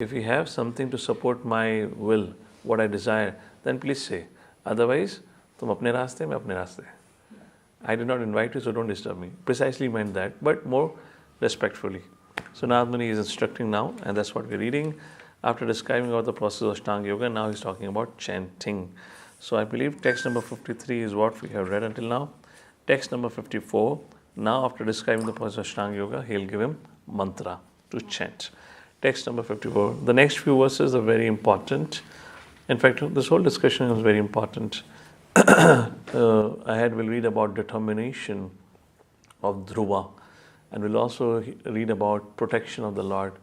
If you have something to support my will, what I desire, then please say. Otherwise, तुम अपने रास्ते, मैं अपने रास्ते. I did not invite you, so don't disturb me. Precisely meant that, but more respectfully. So Narad Muni is instructing now, and that's what we're reading. After describing about the process of Ashtanga Yoga, now he's talking about chanting. So I believe text number 53 is what we have read until now. Text number 54, now after describing the process of Ashtanga Yoga, he'll give him mantra to chant. Text number 54. The next few verses are very important. In fact, this whole discussion is very important. Ahead we'll read about determination of Dhruva, and we'll also read about protection of the Lord.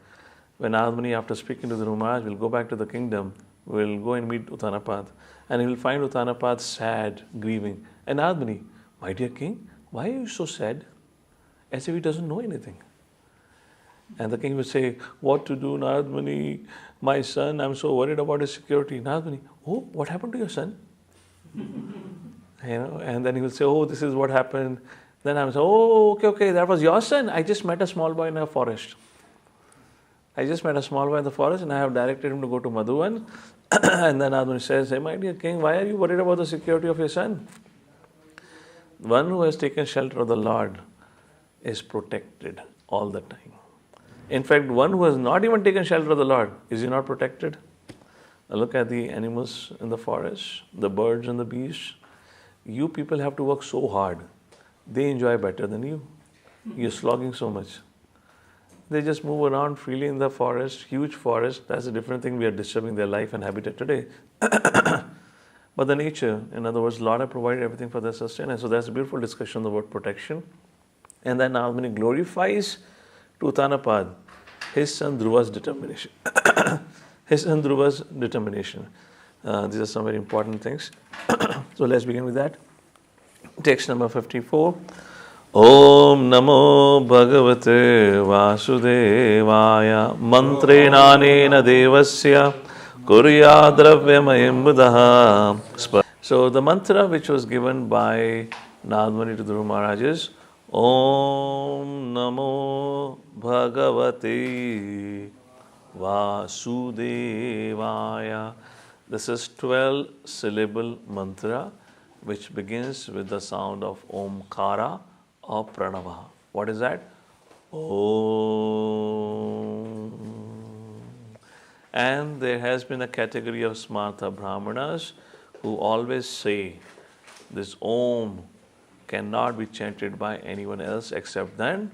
When Narad Muni, after speaking to the Dhruva Maharaj, will go back to the kingdom, will go and meet Uttanapad, and he will find Uttanapad sad, grieving. And Narad Muni, my dear king, why are you so sad? As if he doesn't know anything. And the king will say, what to do, Narad Muni? My son, I'm so worried about his security. Narad Muni, oh, what happened to your son? And then he will say, oh, this is what happened. Then I will say, oh, okay, that was your son. I just met a small boy in a forest. I just met a small boy in the forest, and I have directed him to go to Madhuvan. And then Narad Muni says, hey, my dear king, why are you worried about the security of your son? One who has taken shelter of the Lord is protected all the time. In fact, one who has not even taken shelter of the Lord, is he not protected? Now look at the animals in the forest, the birds and the beasts. You people have to work so hard. They enjoy better than you. You're slogging so much. They just move around freely in the forest, huge forest. That's a different thing. We are disturbing their life and habitat today. But the nature, in other words, Lord has provided everything for their sustenance. So that's a beautiful discussion on the word protection. And then Narad Muni glorifies to Uttanapad his son Dhruva's determination. His son Dhruva's determination. These are some very important things. So let's begin with that. Text number 54. Om Namo Bhagavate Vasudevaya Mantrenanena Devasya Kurya Dravyamayam Buddha. So the mantra which was given by Narad Muni to Dhruva Maharaj is Om Namo Bhagavate Vasudevaya. This is 12-syllable mantra which begins with the sound of Omkara or Pranava. What is that? Om. And there has been a category of Smartha Brahmanas who always say this Om cannot be chanted by anyone else except than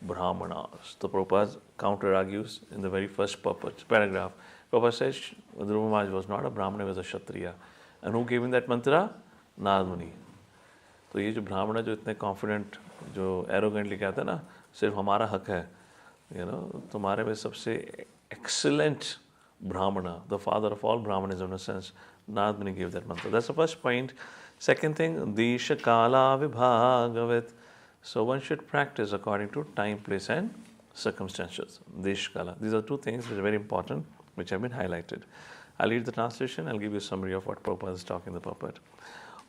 Brahmanas. The Prabhupada counter argues in the very first paragraph. Prabhupada says Dhruva Maharaj was not a Brahmana, he was a Kshatriya. And who gave him that mantra? Narad Muni. तो ये जो ब्राह्मण जो इतने confident जो arrogantly कहते हैं ना सिर्फ हमारा हक है तुम्हारे में सबसे excellent brahmana, the father of all brahmanism in a sense, Narad Muni gave that mantra. That's the first point. Second thing, Desha Kala Vibhagavat. So one should practice according to time, place and circumstances. Desha Kala. These are two things which are very important, which have been highlighted. I'll read the translation, I'll give you a summary of what Prabhupada is talking in the purport.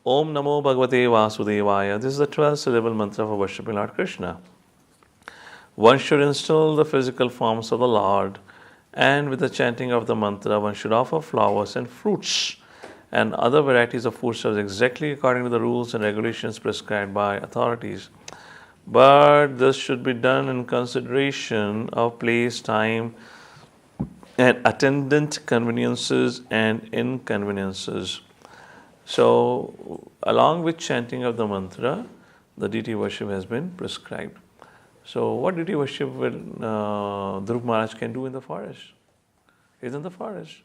Om Namo Bhagavate Vasudevaya. This is the 12-syllable mantra for worshipping Lord Krishna. One should install the physical forms of the Lord, and with the chanting of the mantra, one should offer flowers and fruits and other varieties of foodstuffs exactly according to the rules and regulations prescribed by authorities. But this should be done in consideration of place, time, and attendant conveniences and inconveniences. So, along with chanting of the mantra, the deity worship has been prescribed. So, what deity worship will Dhruva Maharaj can do in the forest? He's in the forest.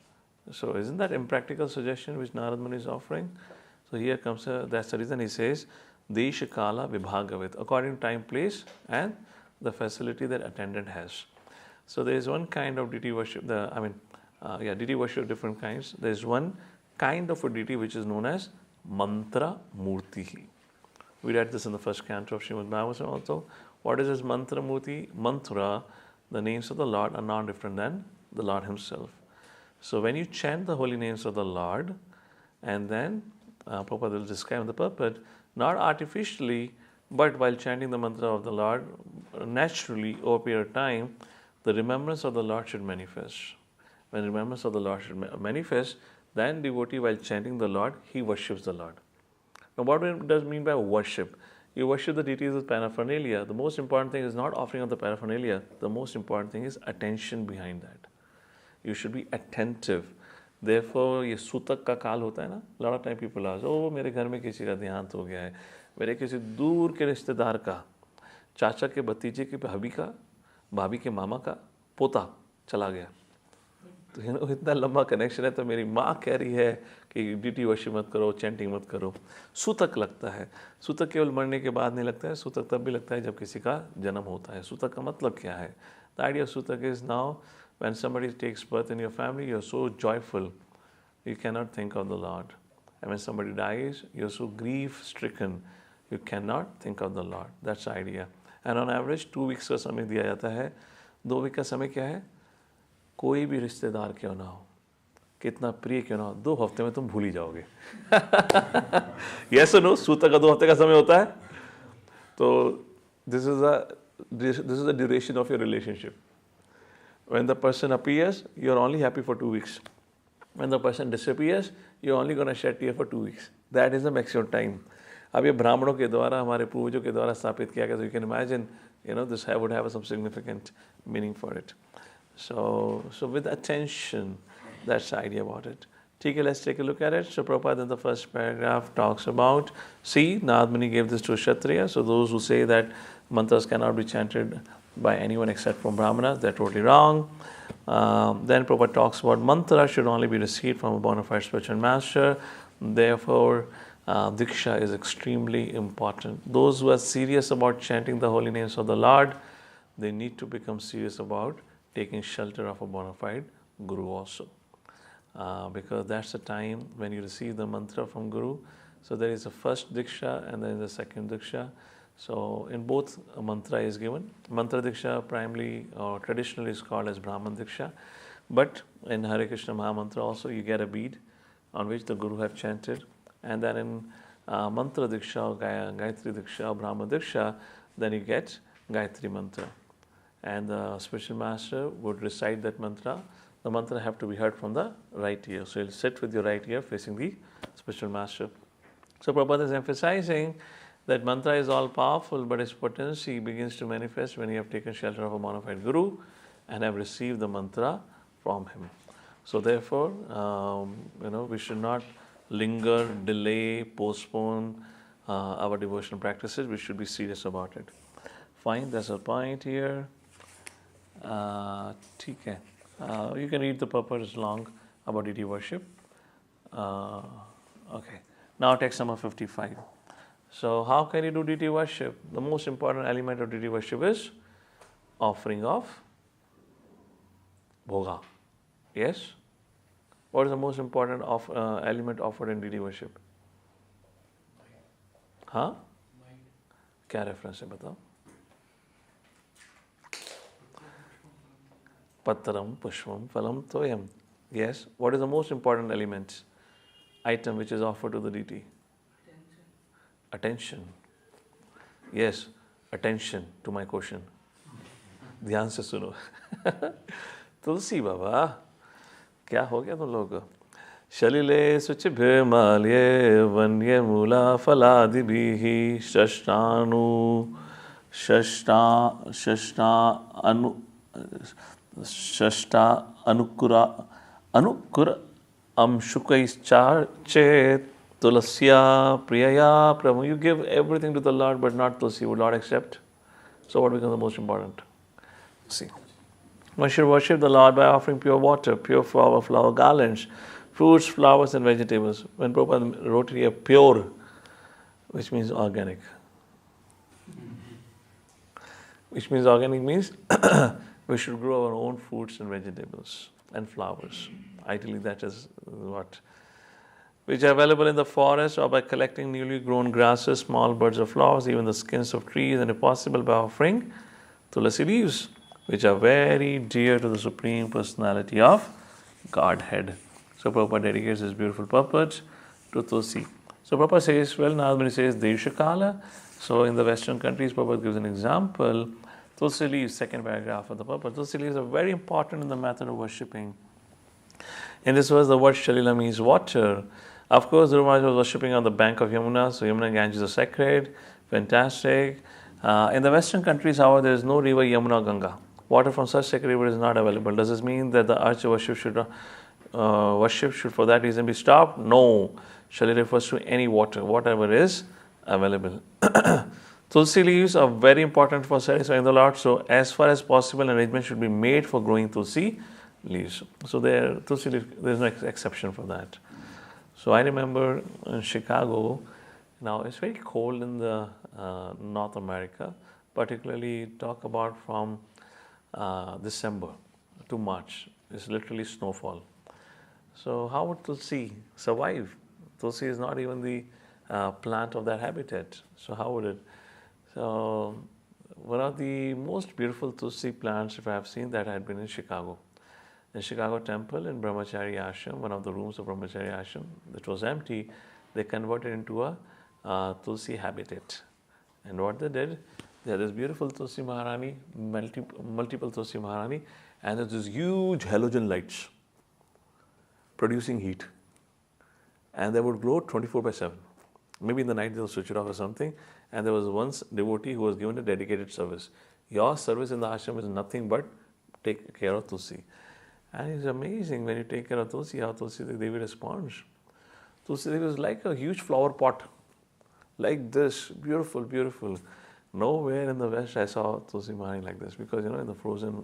So, isn't that impractical suggestion which Narad Muni is offering? So, here comes that's the reason he says, Desha Kala Vibhagavat, according to time, place, and the facility that attendant has. So, there is one kind of deity worship, deity worship of different kinds. There is one kind of a deity which is known as Mantra Murti. We read this in the first canto of Srimad Bhagavatam also. What is this Mantra Murti? Mantra, the names of the Lord are not different than the Lord Himself. So when you chant the holy names of the Lord, and then Prabhupada will describe in the purport, not artificially, but while chanting the mantra of the Lord, naturally over a period of time, the remembrance of the Lord should manifest. when remembrance of the Lord should manifest, then devotee, while chanting the Lord, he worships the Lord. Now, what does it mean by worship? You worship the deities with paraphernalia. The most important thing is not offering of the paraphernalia. The most important thing is attention behind that. You should be attentive. Therefore, ये सूतक का काल होता है ना, lot of time people ask, oh, मेरे घर में किसी का देहांत हो गया है, मेरे किसी दूर के रिश्तेदार का, चाचा के भतीजे के भाभी के मामा का पोता चला गया. तो इतना लंबा कनेक्शन है, तो मेरी माँ कह रही है कि डीटी वर्शिप मत करो, चैंटिंग मत करो. सूतक लगता है. सूतक केवल मरने के बाद नहीं लगता है, सूतक तब भी लगता है जब किसी का जन्म होता है. सूतक का मतलब क्या है? द आइडिया ऑफ सूतक is now when somebody takes birth in your family, you're so joyful, you cannot think of the Lord. And when somebody dies, you're so grief-stricken, you cannot think of the Lord. That's the idea. And on average, 2 weeks का समय दिया जाता है. 2 week का समय क्या है? कोई भी रिश्तेदार क्यों ना हो, कितना प्रिय क्यों ना हो, 2 हफ्ते में तुम भूल ही जाओगे. Yes or no? सूतक का 2 हफ्ते का समय होता है. तो this is the duration of your relationship. When the person appears, you're only happy for 2 weeks. When the person disappears, you're only going to shed tears for 2 weeks. That is the maximum time. अब ये ब्राह्मणों के द्वारा, हमारे पूर्वजों के द्वारा स्थापित किया गया. So you can imagine, this would have some significant meaning for it. So with attention, that's the idea about it. Okay, let's take a look at it. So Prabhupada in the first paragraph talks about, see, Narad Muni gave this to Kshatriya. So those who say that mantras cannot be chanted by anyone except from Brahmanas, they're totally wrong. Then Prabhupada talks about mantra should only be received from a bona fide spiritual master. Therefore, Diksha is extremely important. Those who are serious about chanting the holy names of the Lord, they need to become serious about taking shelter of a bona fide Guru also. Because that's the time when you receive the mantra from Guru. So there is a first Diksha and then the second Diksha. So in both, a mantra is given. Mantra Diksha primarily or traditionally is called as Brahman Diksha. But in Hare Krishna Mahamantra also you get a bead on which the Guru have chanted. And then in Mantra Diksha or Gayatri Diksha or Brahma Diksha, then you get Gayatri Mantra. And the spiritual master would recite that mantra. The mantra have to be heard from the right ear. So you'll sit with your right ear facing the spiritual master. So Prabhupada is emphasizing that mantra is all powerful, but its potency begins to manifest when you have taken shelter of a bona fide Guru and have received the mantra from him. So therefore, we should not linger, delay, postpone our devotional practices. We should be serious about it. Fine, that's a point here. ठीक है. You can read the purpose long about deity worship. Okay. Now text number 55. So how can you do deity worship? The most important element of deity worship is offering of bhoga. Yes? What is the most important element offered in deity worship? हाँ? क्या reference है बताओ? Patram, Pushpam, Phalam, Toyam. Yes. What is the most important element, item which is offered to the deity? Attention. Yes, attention to my question. ध्यान से सुनो. तुलसी बाबा, क्या हो गया तुम लोग को? शलिले सुचिभ्य माल्ये वन्ये मूला फलादिभिः षष्टा अनुकुर amshukaischarche tulasya priyaya prama. You give everything to the Lord, but not tulsi. Would Lord accept? So what becomes the most important? See, one should worship the Lord by offering pure water, pure flower garlands, fruits, flowers, and vegetables. When Prabhupada wrote here pure, which means organic. Which means organic means we should grow our own fruits and vegetables and flowers. Ideally, that is what. Which are available in the forest or by collecting newly grown grasses, small birds of flowers, even the skins of trees, and if possible by offering tulasi leaves, which are very dear to the Supreme Personality of Godhead. So Prabhupada dedicates his beautiful purport to tulsi. So Prabhupada says, well, Narad Muni says, Deshakala. So in the Western countries, Prabhupada gives an example. Tulsi leaves, second paragraph of the purport. Tulsi leaves are very important in the method of worshipping. In this verse, the word Shalila means water. Of course, Dhruva Maharaj was worshipping on the bank of Yamuna, so Yamuna and Ganges are sacred, fantastic. In the Western countries, however, there is no river Yamuna or Ganga. Water from such sacred river is not available. Does this mean that the archer worship should for that reason be stopped? No. Shalila refers to any water, whatever is available. Tulsi leaves are very important for satisfying the Lord, so as far as possible, an arrangement should be made for growing Tulsi leaves. So Tulsi leaves, there is no exception for that. So I remember in Chicago, now it's very cold in the North America, particularly talk about from December to March. It's literally snowfall. So how would Tulsi survive? Tulsi is not even the plant of that habitat. So how would it? So one of the most beautiful Tulsi plants, if I have seen that, had been in Chicago. In Chicago temple, in Brahmachari Ashram, one of the rooms of Brahmachari Ashram that was empty, they converted into a Tulsi habitat. And what they did, they had this beautiful Tulsi Maharani, multiple Tulsi Maharani, and there's this huge halogen lights producing heat. And they would glow 24/7. Maybe in the night they'll switch it off or something. And there was once devotee who was given a dedicated service. Your service in the ashram is nothing but take care of Tulsi. And it's amazing when you take care of Tulsi, how Tulsi Devi responds. Tulsi Devi was like a huge flower pot, like this, beautiful, beautiful. Nowhere in the West I saw Tulsi Maharani like this, because in the frozen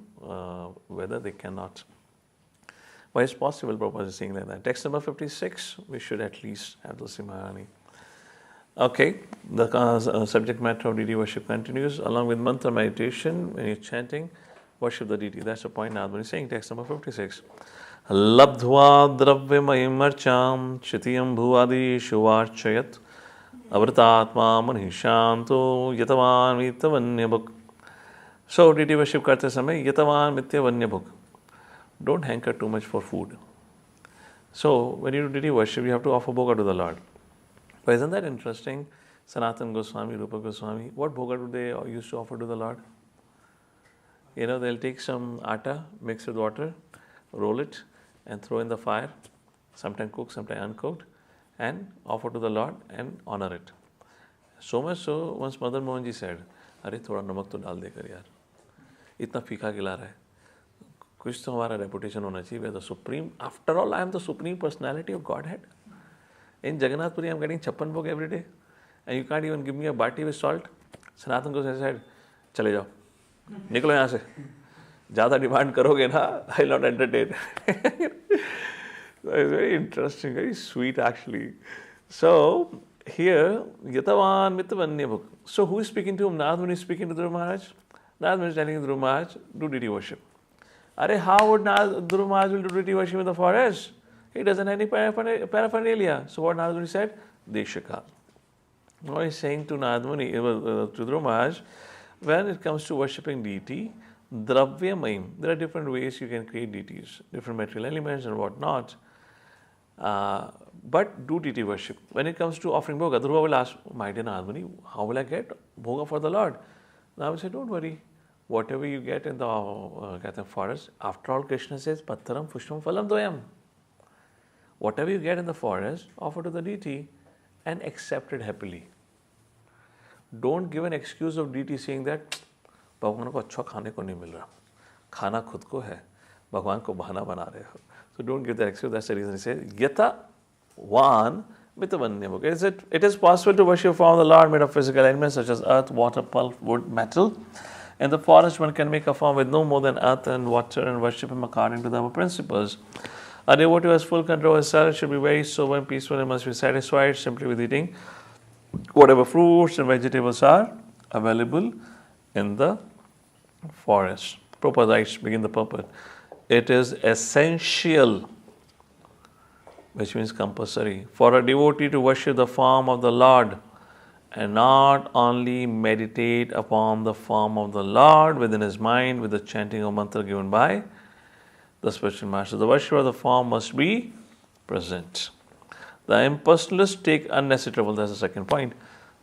weather they cannot. But it's possible Prabhupada is saying like that. Text number 56, we should at least have Tulsi Maharani. Okay, the subject matter of deity worship continues. Along with mantra meditation, when you're chanting, worship the deity. That's the point now. When he's saying text number 56. Labdhva dravyamayim marcham chitiyam bhuvadi shuvarchayat avritatma manishanto yatavan mitavanyabhuk. So, deity worship karte samay yatavan mitavanyabhuk. Don't hanker too much for food. So, when you do deity worship, you have to offer bhoga to the Lord. But isn't that interesting? Sanatana Goswami, Rupa Goswami, what bhoga do they used to offer to the Lord? They'll take some atta, mix with water, roll it, and throw in the fire, sometimes cooked, sometimes uncooked, and offer to the Lord and honor it. So much so, once Madan Mohanji said, "Arey, thoda namak to dal dekar yaar. Itna फीका खिला रहा है. कुछ तो हमारा reputation होना चाहिए. We are the supreme. After all, I am the supreme personality of Godhead. In Jagannath Puri, I am getting 56 bhog every day, and you can't even give me a bati with salt." Sanatana Goswami said, "चले जाओ, निकलो यहाँ से. ज़्यादा demand करोगे ना, I will not entertain." It's very interesting, very sweet actually. So here, Yatavan Mitavanyabhuk. So who is speaking to him? Narad Muni is speaking to Dhruva Maharaj. Narad Muni is telling Dhruva Maharaj, do deity worship. Arey, how would Dhruva Maharaj will do deity worship in the forest? He doesn't have any paraphernalia. So what Narad Muni said? Deshaka. Now he's saying to Narad Muni, to Dhruva Maharaj, when it comes to worshipping deity, Dravyamayim, there are different ways you can create deities, different material elements and whatnot. But do deity worship. When it comes to offering bhoga, Dhruva will ask, "My dear Narad Muni, how will I get bhoga for the Lord?" Now I say, "Don't worry. Whatever you get in the forest, after all, Krishna says, Pattaram Pushpam Phalam Doyam. Whatever you get in the forest, offer to the deity and accept it happily. Don't give an excuse of deity saying that भगवान को अच्छा खाने को नहीं मिल रहा, खाना खुद को है, भगवान को बहाना बना रहे हो." So don't give that excuse. That's the reason he says, "Yata Van Mitavanyabhuk." It is possible to worship from the Lord made of physical elements such as earth, water, pulp, wood, metal. In the forest, one can make a form with no more than earth and water and worship him according to the principles. A devotee who has full control of himself should be very sober and peaceful and must be satisfied simply with eating whatever fruits and vegetables are available in the forest. Prabhupada writes, begin the purport. It is essential, which means compulsory, for a devotee to worship the form of the Lord and not only meditate upon the form of the Lord within his mind with the chanting of mantra given by the spiritual master. The worship of the form must be present. The impersonalists take unnecessary trouble. That's the second point.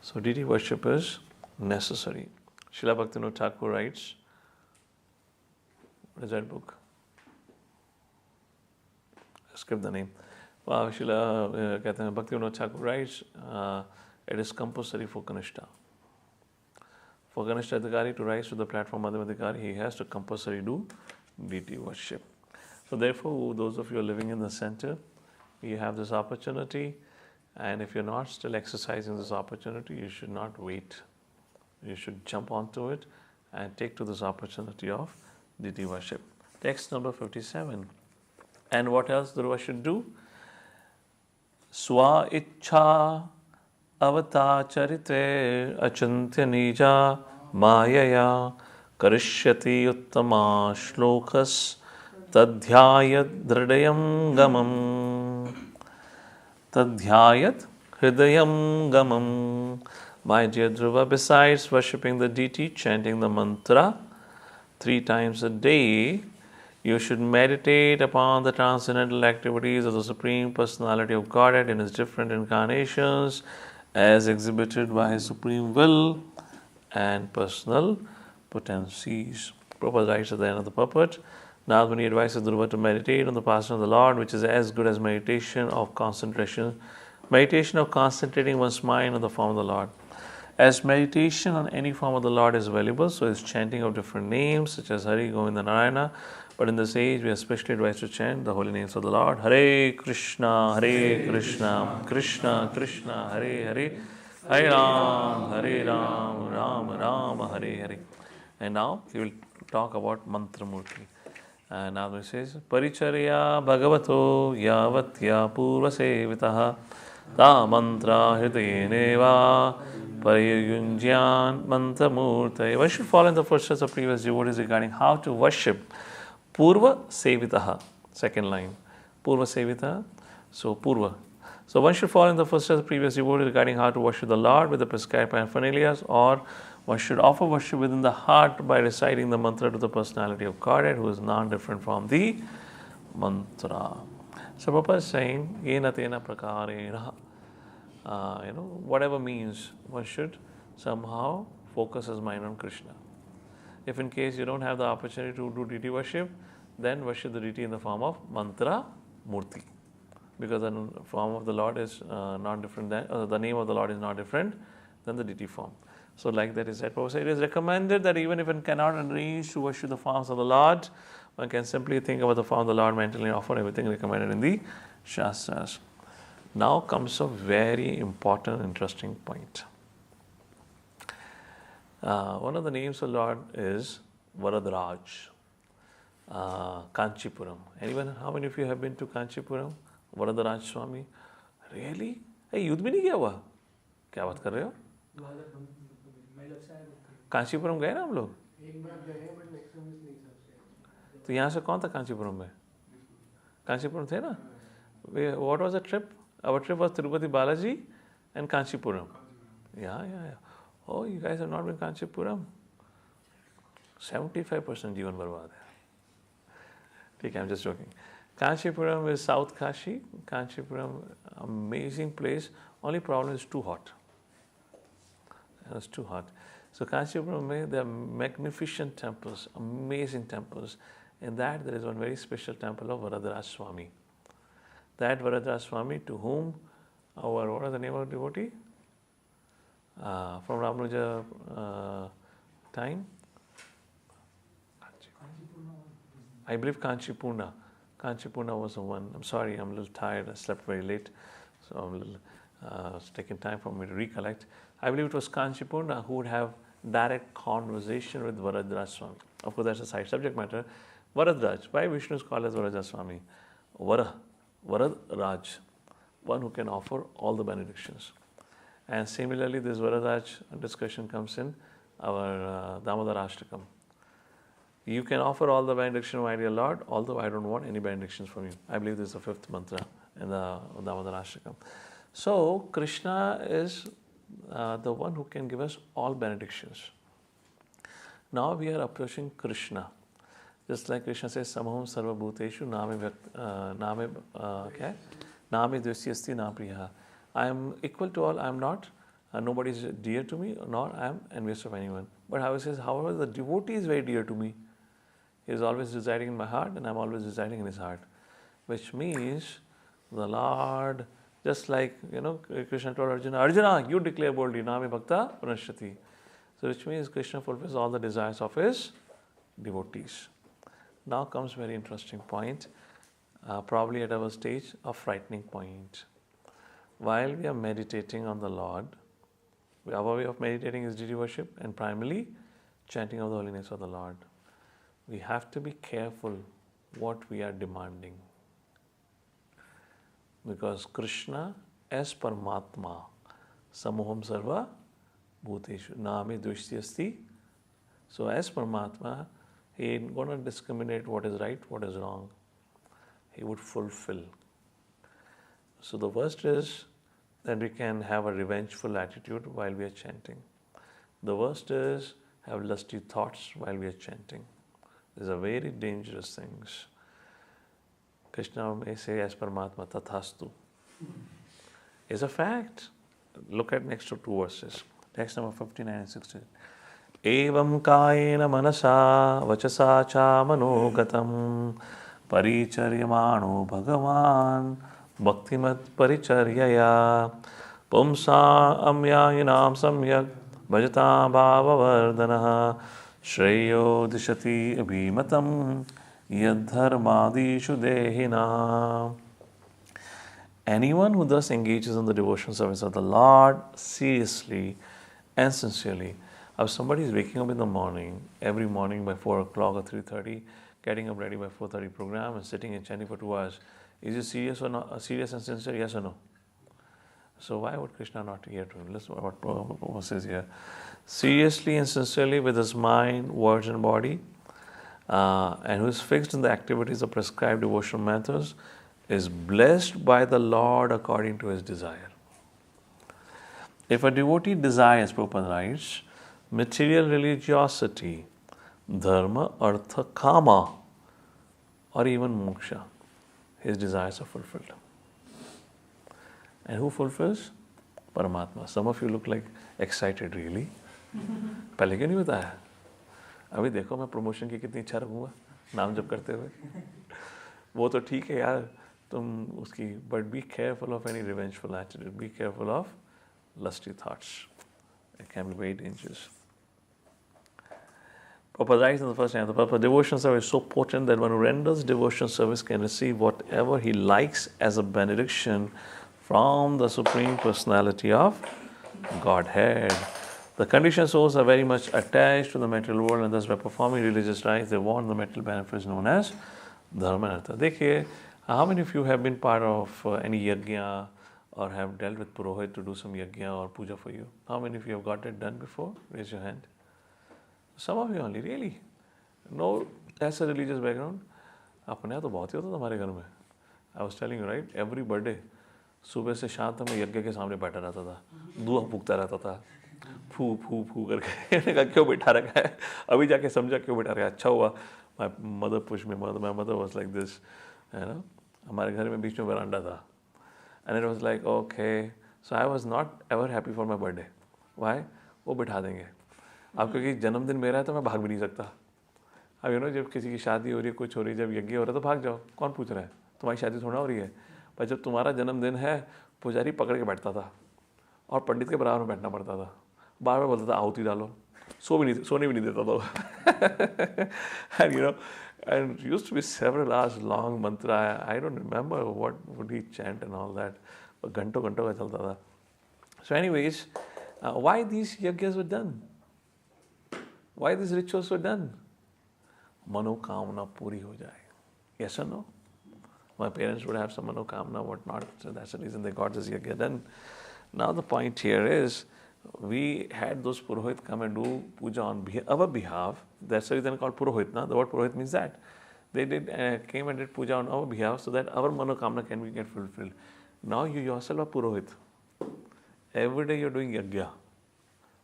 So deity worship is necessary. Srila Bhaktivinoda Thakur writes, what is that book? skip the name. Srila कहते हैं Bhaktivinoda Thakur writes, it is compulsory for Kanishta. For Kanishta Adhikari to rise to the platform of Adhikari, he has to compulsory do deity worship. So therefore, those of you who are living in the center, you have this opportunity, and if you're not still exercising this opportunity, you should not wait. You should jump onto it and take to this opportunity of deity worship. Text number 57. And what else Dhruva should do? Swa ichha avata achintya nija mayaya karishyati uttama shlokas tadhyayat hridayam gamam. Tadhyayat hridayam gamam. My dear Dhruva, besides worshipping the deity, chanting the mantra 3 times a day, you should meditate upon the transcendental activities of the Supreme Personality of Godhead in His different incarnations as exhibited by His Supreme Will and personal potencies. Prabhupada writes at the end of the purport, Nardmuni advises Dhruva to meditate on the passion of the Lord, which is as good as meditation of concentration, meditation of concentrating one's mind on the form of the Lord. As meditation on any form of the Lord is valuable, so is chanting of different names such as Hari, Govinda, Narayana. But in this age, we are especially advised to chant the holy names of the Lord. Hare Krishna, Krishna Krishna, Hare Hare, Hare Ram, Ram Ram, Hare Hare. And now he will talk about Mantra Murti. And now he says, Paricharya Bhagavato Yavatya Purva Sevitaha Ta Mantra Hridayineva Pariyunjyan Mantra Murti. One should follow in the footsteps of previous devotees regarding how to worship Purva Sevitaha. Second line. Purva Sevitaha. So Purva. So one should follow in the footsteps of previous devotees regarding how to worship the Lord with the prescribed paraphernalia, or one should offer worship within the heart by reciting the mantra to the personality of Godhead, who is non-different from the mantra. So Prabhupada is saying, Yena tena prakarena. Whatever means, one should somehow focus his mind on Krishna. If in case you don't have the opportunity to do deity worship, then worship the deity in the form of mantra murti. Because the form of the Lord is not different than, the name of the Lord is not different than the deity form. So like that is said, Prabhupada said, it is recommended that even if one cannot arrange to worship the forms of the Lord, one can simply think about the form of the Lord mentally and offer everything recommended in the Shastras. Now comes a very important, interesting point. One of the names of the Lord is Varadraj, Kanchipuram. Anyone, how many of you have been to Kanchipuram? Varadraj Swami? Really? Hey, युद्ध भी नहीं किया हुआ? क्या बात कर रहे हो? कांचीपुरम गए ना हम लोग? एक बार गए हैं, बट नेक्स्ट टाइम नहीं सबसे। तो यहाँ से कौन था कांचीपुरम में? कांचीपुरम थे ना? What was the trip? Our trip was Tirupati Balaji and Kanchipuram. Yeah. Oh, you guys have not been Kanchipuram? 75% जीवन बर्बाद है. ठीक है, I'm just joking. Kanchipuram is South Kashi. Kanchipuram, amazing place. Only problem is too hot. It's too hot. So Kanchipuram, there are magnificent temples, amazing temples. In that, there is one very special temple of Varadraj Swami. That Varadraj Swami, to whom what is the name of the devotee? From Ramanuja time? I believe Kanchipurna. Kanchipurna was the one. I'm sorry, I'm a little tired. I slept very late. So I'm a little, it's taking time for me to recollect. I believe it was Kanchipurna who would have direct conversation with Varadraj Swami. Of course, that's a side subject matter. Varadraj. Why Vishnu is called as Varadraj Swami? Varadraj. One who can offer all the benedictions. And similarly, this Varadraj discussion comes in our Damodar Ashtakam. You can offer all the benediction, my dear Lord, although I don't want any benedictions from you. I believe this is the 5th mantra in the Damodar Ashtakam. So, Krishna is the one who can give us all benedictions. Now we are approaching Krishna. Just like Krishna says, Samaham Sarva Bhuteshu Name Dvyasyasti Na Priya. I am equal to all, I am not. Nobody is dear to me, nor I am envious of anyone. But how he says, however, the devotee is very dear to me. He is always residing in my heart, and I am always residing in his heart. which means the Lord, just like, Krishna told Arjuna, Arjuna, you declare boldly, Nami Bhakta Pranashyati. So which means Krishna fulfills all the desires of his devotees. Now comes very interesting point, probably at our stage, a frightening point. While we are meditating on the Lord, our way of meditating is deity worship and primarily chanting of the holiness of the Lord. We have to be careful what we are demanding. Because Krishna as Paramatma, Samoham Sarva Bhuteshu, Name Dvishti. So as Paramatma, he ain't going to discriminate what is right, what is wrong. He would fulfill. So the worst is that we can have a revengeful attitude while we are chanting. The worst is have lusty thoughts while we are chanting. These are very dangerous things. Krishna may say as Paramatma Tathastu. It's a fact. Look at next two verses. Text number 59 and 60. Evam kayena manasa vachasa cha manogatam paricharyamano bhagavan bhaktimat paricharyaya pumsa amyayinam samyak bhajata bhavavardhanaha shreyo dishati abhimatam yadharmadishu dehina. Anyone who thus engages in the devotional service of the Lord seriously and sincerely. If somebody is waking up in the morning, every morning by 4 o'clock or 3:30, getting up ready by 4:30 program and sitting and chanting for 2 hours, is it serious or not? Serious and sincere? Yes or no? So why would Krishna not hear to him? Listen what Prabhupada says here. Seriously and sincerely with his mind, words and body, and who is fixed in the activities of prescribed devotional methods, is blessed by the Lord according to his desire. If a devotee desires, Prabhupada writes, material religiosity, dharma, artha, kama, or even moksha, his desires are fulfilled. And who fulfills? Paramatma. Some of you look like excited, really. पहले क्यों नहीं बताया? अभी देखो मैं promotion की कितनी इच्छा रखूँगा नाम जप करते हुए. वो तो ठीक है यार, तुम उसकी, but be careful of any revengeful attitude. Be careful of lusty thoughts. It can be very dangerous. Prabhupada writes in the first line, the purpose of devotional service is so potent that one who renders devotional service can receive whatever he likes as a benediction from the Supreme Personality of Godhead. The conditioned souls are very much attached to the material world and thus by performing religious rites, they want the material benefits known as dharma and artha. देखिए, how many of you have been part of any yajna or have dealt with purohit to do some yajna or puja for you? How many of you have got it done before? Raise your hand. Some of you only, really. No ऐसा religious background. अपने यहाँ तो बहुत ही होता था हमारे घर में. I was telling you, right? Every birthday, सुबह से शाम तक मैं यज्ञ के सामने बैठा रहता था, दुआ फूकता रहता था, फू फू फू करके. मैंने कहा क्यों बैठा रखा है? अभी जाके समझा क्यों बैठा रखा है. अच्छा हुआ. My mother pushed me. My mother was like this, you know. हमारे घर में बीच में वरांडा था. And it was like, okay. So I was not ever happy for my birthday. Why? वो बिठा देंगे. अब क्योंकि जन्मदिन मेरा है तो मैं भाग भी नहीं सकता. अब यू नो जब किसी की शादी हो रही है, कुछ हो रही है, जब यज्ञ हो रहा है तो भाग जाओ. कौन पूछ रहा है? तुम्हारी शादी थोड़ा हो रही है. पर जब तुम्हारा जन्मदिन है, पुजारी पकड़ के बैठता था और पंडित के बराबर में बैठना पड़ता था. बार बार बोलता था आहुति डालो. सोने भी नहीं देता था. And you know, and it used to be several hours long mantra. I don't remember what would he chant and all that. But घंटों घंटों का चलता था. So anyways, why these yajnas were done? Why these rituals were done? Manokamna puri ho jaye. Yes or no? My parents would have some manokamna, what not. So that's the reason they got this yajna done. Now the point here is, we had those purohit come and do puja on our behalf. That's the reason called purohit. Na? The word purohit means that. They came and did puja on our behalf so that our manokamna can get fulfilled. Now you yourself are purohit. Every day you're doing yajna,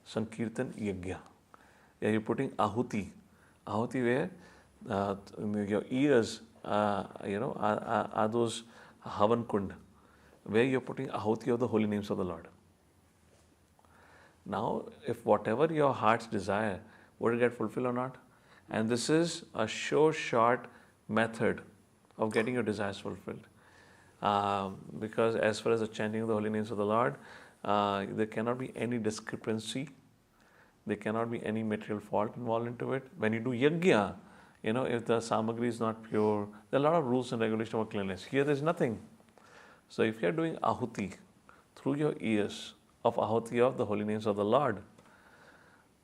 sankirtan yajna. Yeah, you're putting ahuti. Ahuti where your ears, are those havan kund, where you're putting ahuti of the holy names of the Lord. Now, if whatever your heart's desire, would it get fulfilled or not? And this is a short method of getting your desires fulfilled. Because as far as the chanting of the holy names of the Lord, there cannot be any discrepancy, there cannot be any material fault involved into it. When you do yajna, if the samagri is not pure, there are a lot of rules and regulations about cleanliness. Here there is nothing. So if you are doing ahuti through your ears of ahuti of the holy names of the Lord,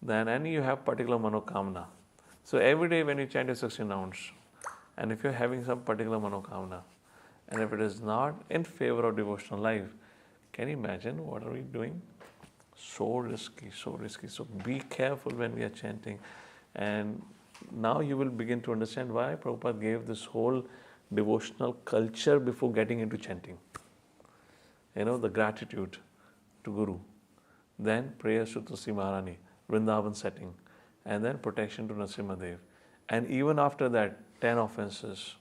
then and you have particular manokamna. So every day when you chant your 16 rounds, and if you're having some particular manokamna, and if it is not in favor of devotional life, can you imagine what are we doing? So risky, so risky. So be careful when we are chanting. And now you will begin to understand why Prabhupada gave this whole devotional culture before getting into chanting. The gratitude to Guru, then prayers to Tulsi Maharani, Vrindavan setting, and then protection to Narasimhadev. And even after that, 10 offenses.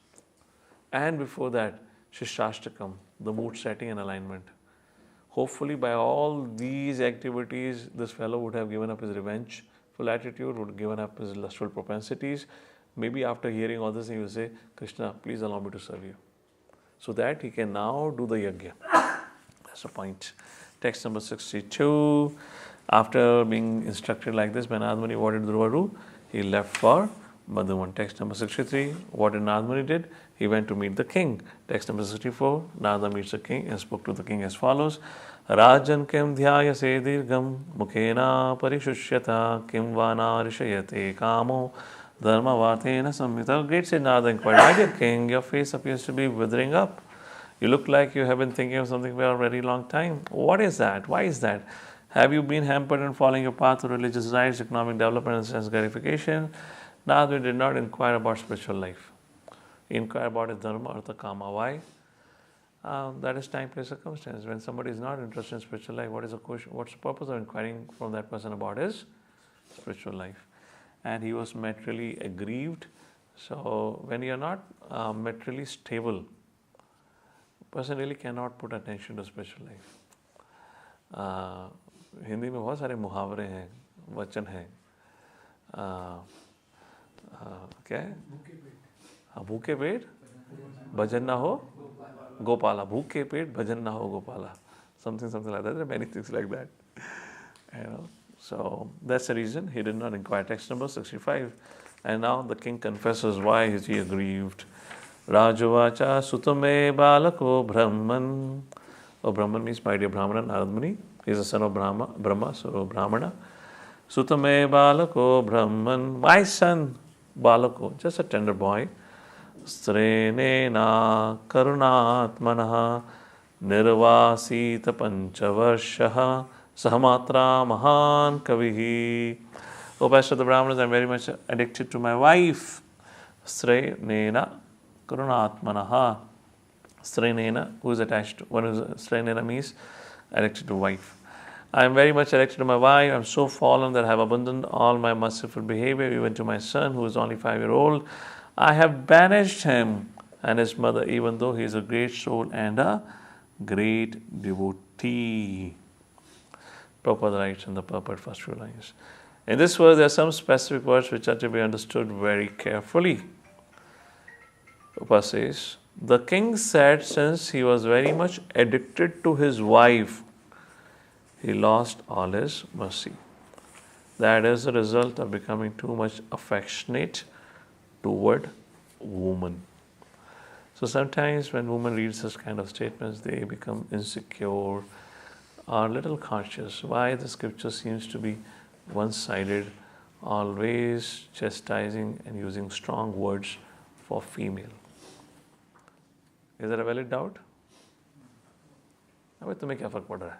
And before that, Shishashtakam, the mood setting and alignment. Hopefully by all these activities, this fellow would have given up his revengeful attitude, would have given up his lustful propensities. Maybe after hearing all this, he will say, Krishna, please allow me to serve you. So that he can now do the yajna. That's the point. Text number 62. After being instructed like this by Nadmani, what did Dhruva do? He left for Madhuvan. Text number 63. What did Nadmani did? He went to meet the king. Text number 64. Nada meets the king and spoke to the king as follows. Rajan kim dhyaya se dirgham mukhena parishusyata kim vana rishayate kamo dharma vatena samhita. Great said Nada inquired, my dear king, your face appears to be withering up. You look like you have been thinking of something for a very long time. What is that? Why is that? Have you been hampered in following your path to religious rights, economic development, and sense gratification? Nada did not inquire about spiritual life. He inquired about his dharma, artha, kama. Why? That is time, place, circumstance. When somebody is not interested in spiritual life, what's the purpose of inquiring from that person about his spiritual life? And he was materially aggrieved. So when you are not materially stable, person really cannot put attention to spiritual life. Hindi में बहुत सारे मुहावरे हैं, वचन हैं. क्या है? भूखे पेट भजन ना हो गोपाला. भूखे पेट भजन ना हो Gopala. Something like that. There are many things like that. So that's the reason he did not inquire. Text number 65. And now the king confesses why is he aggrieved. Rajavacha sutame balako brahman. Oh, Brahman means my dear Brahmana, Naradmuni. He is a son of Brahma, so Brahmana. Sutame balako Brahman. My son, balako, just a tender boy. Srenena karunatmanaha nirvasita panchavarshaha sahamatra mahan kavihi. O Pastor of the Brahmanas, I am very much addicted to my wife. Srenena karunatmanaha. Srenena, who is attached to one who is Srenena means addicted to wife. I am very much addicted to my wife. I am so fallen that I have abandoned all my merciful behavior, even to my son, who is only 5-year-old. I have banished him and his mother, even though he is a great soul and a great devotee. Prabhupada writes in the purport, first few lines. In this verse, there are some specific words which are to be understood very carefully. Prabhupada says, the king said since he was very much addicted to his wife, he lost all his mercy. That is the result of becoming too much affectionate toward woman. So sometimes when women read such kind of statements, they become insecure or a little conscious. Why the scripture seems to be one-sided, always chastising and using strong words for female. Is that a valid doubt? अबे तुम्हें क्या फर्क पड़ रहा है?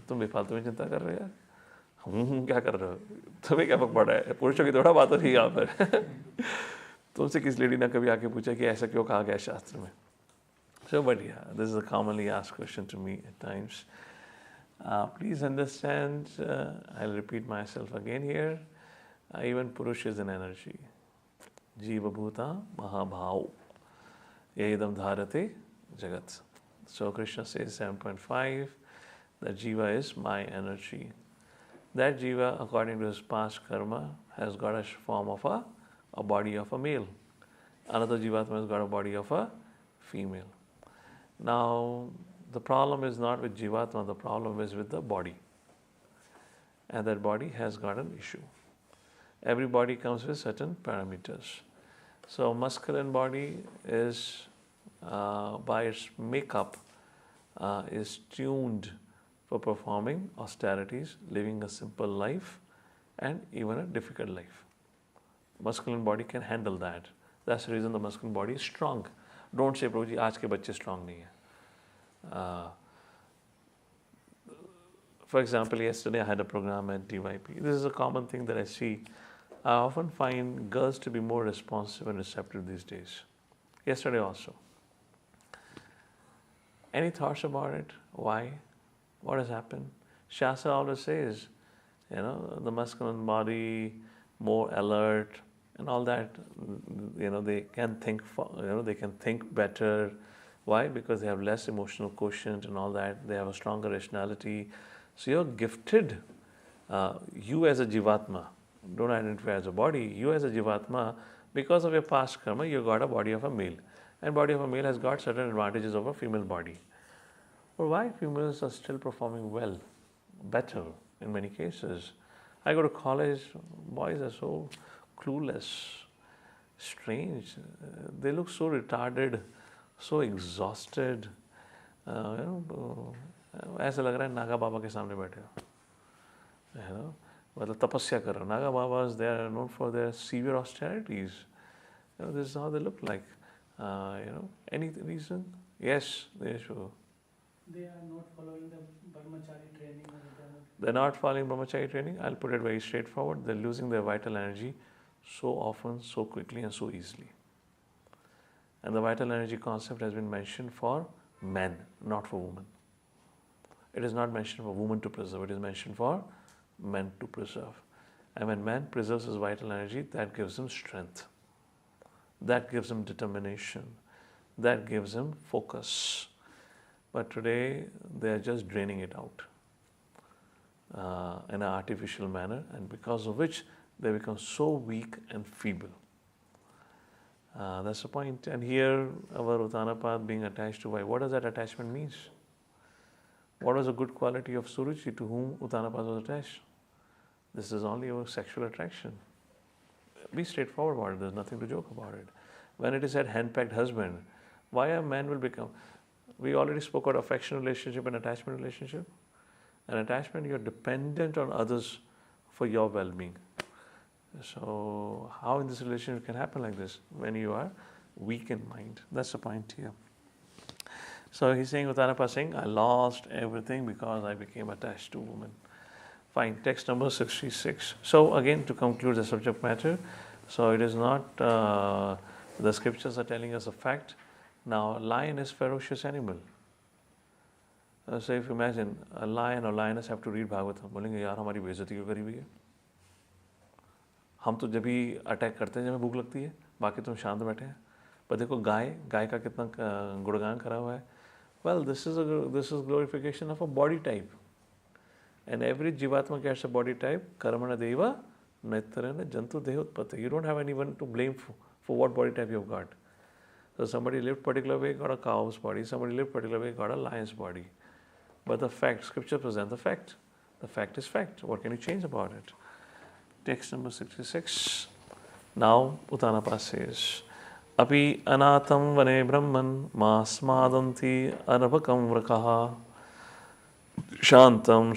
तुम बेफालतू में चिंता कर रहे हो यार? क्या कर रहे हो? तुम्हें क्या फर्क पड़ रहा है? पुरुषों की थोड़ा बात हो रही है यहाँ पर. तुमसे किस लेडी ने कभी आके पूछा कि ऐसा क्यों कहा गया शास्त्र में? So, but yeah, this is a commonly asked question to me at times. Please understand, I'll repeat myself again here. Even Purush is an energy. Jiva Bhuta Mahabhav. Yedam Dharate Jagat. So Krishna says 7.5 that Jiva is my energy. That Jiva, according to his past karma, has got a form of a body of a male. Another Jivatma has got a body of a female. Now, the problem is not with Jivatma, the problem is with the body. And that body has got an issue. Every body comes with certain parameters. So, masculine body is, by its makeup, is tuned for performing austerities, living a simple life, and even a difficult life. Masculine body can handle that. That's the reason the masculine body is strong. Don't say, Prabhuji, aaj ke bacche strong nahi hai. For example, yesterday I had a program at DYP. This is a common thing that I see. I often find girls to be more responsive and receptive these days. Yesterday also. Any thoughts about it? Why? What has happened? Shastra always says, the masculine body, more alert and all that, they can think, they can think better. Why? Because they have less emotional quotient and all that. They have a stronger rationality. So you're gifted, you as a Jivatma, don't identify as a body, you as a Jivatma, because of your past karma, you got a body of a male. And body of a male has got certain advantages of a female body. But why females are still performing well, better in many cases? I go to college, boys are so clueless, strange. They look so retarded, so exhausted. ऐसा लग रहा है नागा बाबा के सामने बैठे हो, मतलब तपस्या कर रहे हो. Naga Babas, they are known for their severe austerities. This is how they look like. Any reason? Yes, they show. They are not following the brahmachari training. They're not following brahmachari training. I'll put it very straightforward. They're losing their vital energy so often, so quickly, and so easily. And the vital energy concept has been mentioned for men, not for women. It is not mentioned for women to preserve. It is mentioned for men to preserve. And when man preserves his vital energy, that gives him strength. That gives him determination. That gives him focus. But today, they are just draining it out in an artificial manner, and because of which they become so weak and feeble. That's the point. And here, our Uttanapad being attached to wife, what does that attachment mean? What was a good quality of Suruchi to whom Uttanapad was attached? This is only our sexual attraction. Be straightforward about it. There's nothing to joke about it. When it is said hand-packed husband, why a man will become... We already spoke about affection relationship and attachment relationship. An attachment, you're dependent on others for your well-being. So how in this relationship can happen like this? When you are weak in mind. That's the point here. So he's saying, Uttanapa saying, I lost everything because I became attached to women. Fine, text number 66. So again, to conclude the subject matter, so it is not, the scriptures are telling us a fact. Now, lion is ferocious animal. So if you imagine, a lion or lioness have to read Bhagavatam, बोलेंगे यार हमारी बेइज्जती क्यों करी हुई है? हम तो जब भी अटैक करते हैं जब हमें भूख लगती है, बाकी तुम शांत बैठे हैं. पर देखो गाय का कितना गुणगान करा हुआ है. Well, this is glorification of a body type. And every Jivatma gets a body type. Karmana deva naitarana jantu deha utpatti. You don't have anyone to blame for what body type you've got. So somebody lived particular way, got a cow's body. Somebody lived particular way, got a lion's body. But the fact, scripture presents the fact. The fact is fact. What can you change about it? Text number 66. Now, Uttanapa says, Api anatam vane brahman masmadanti anabhakam vrakaha shantam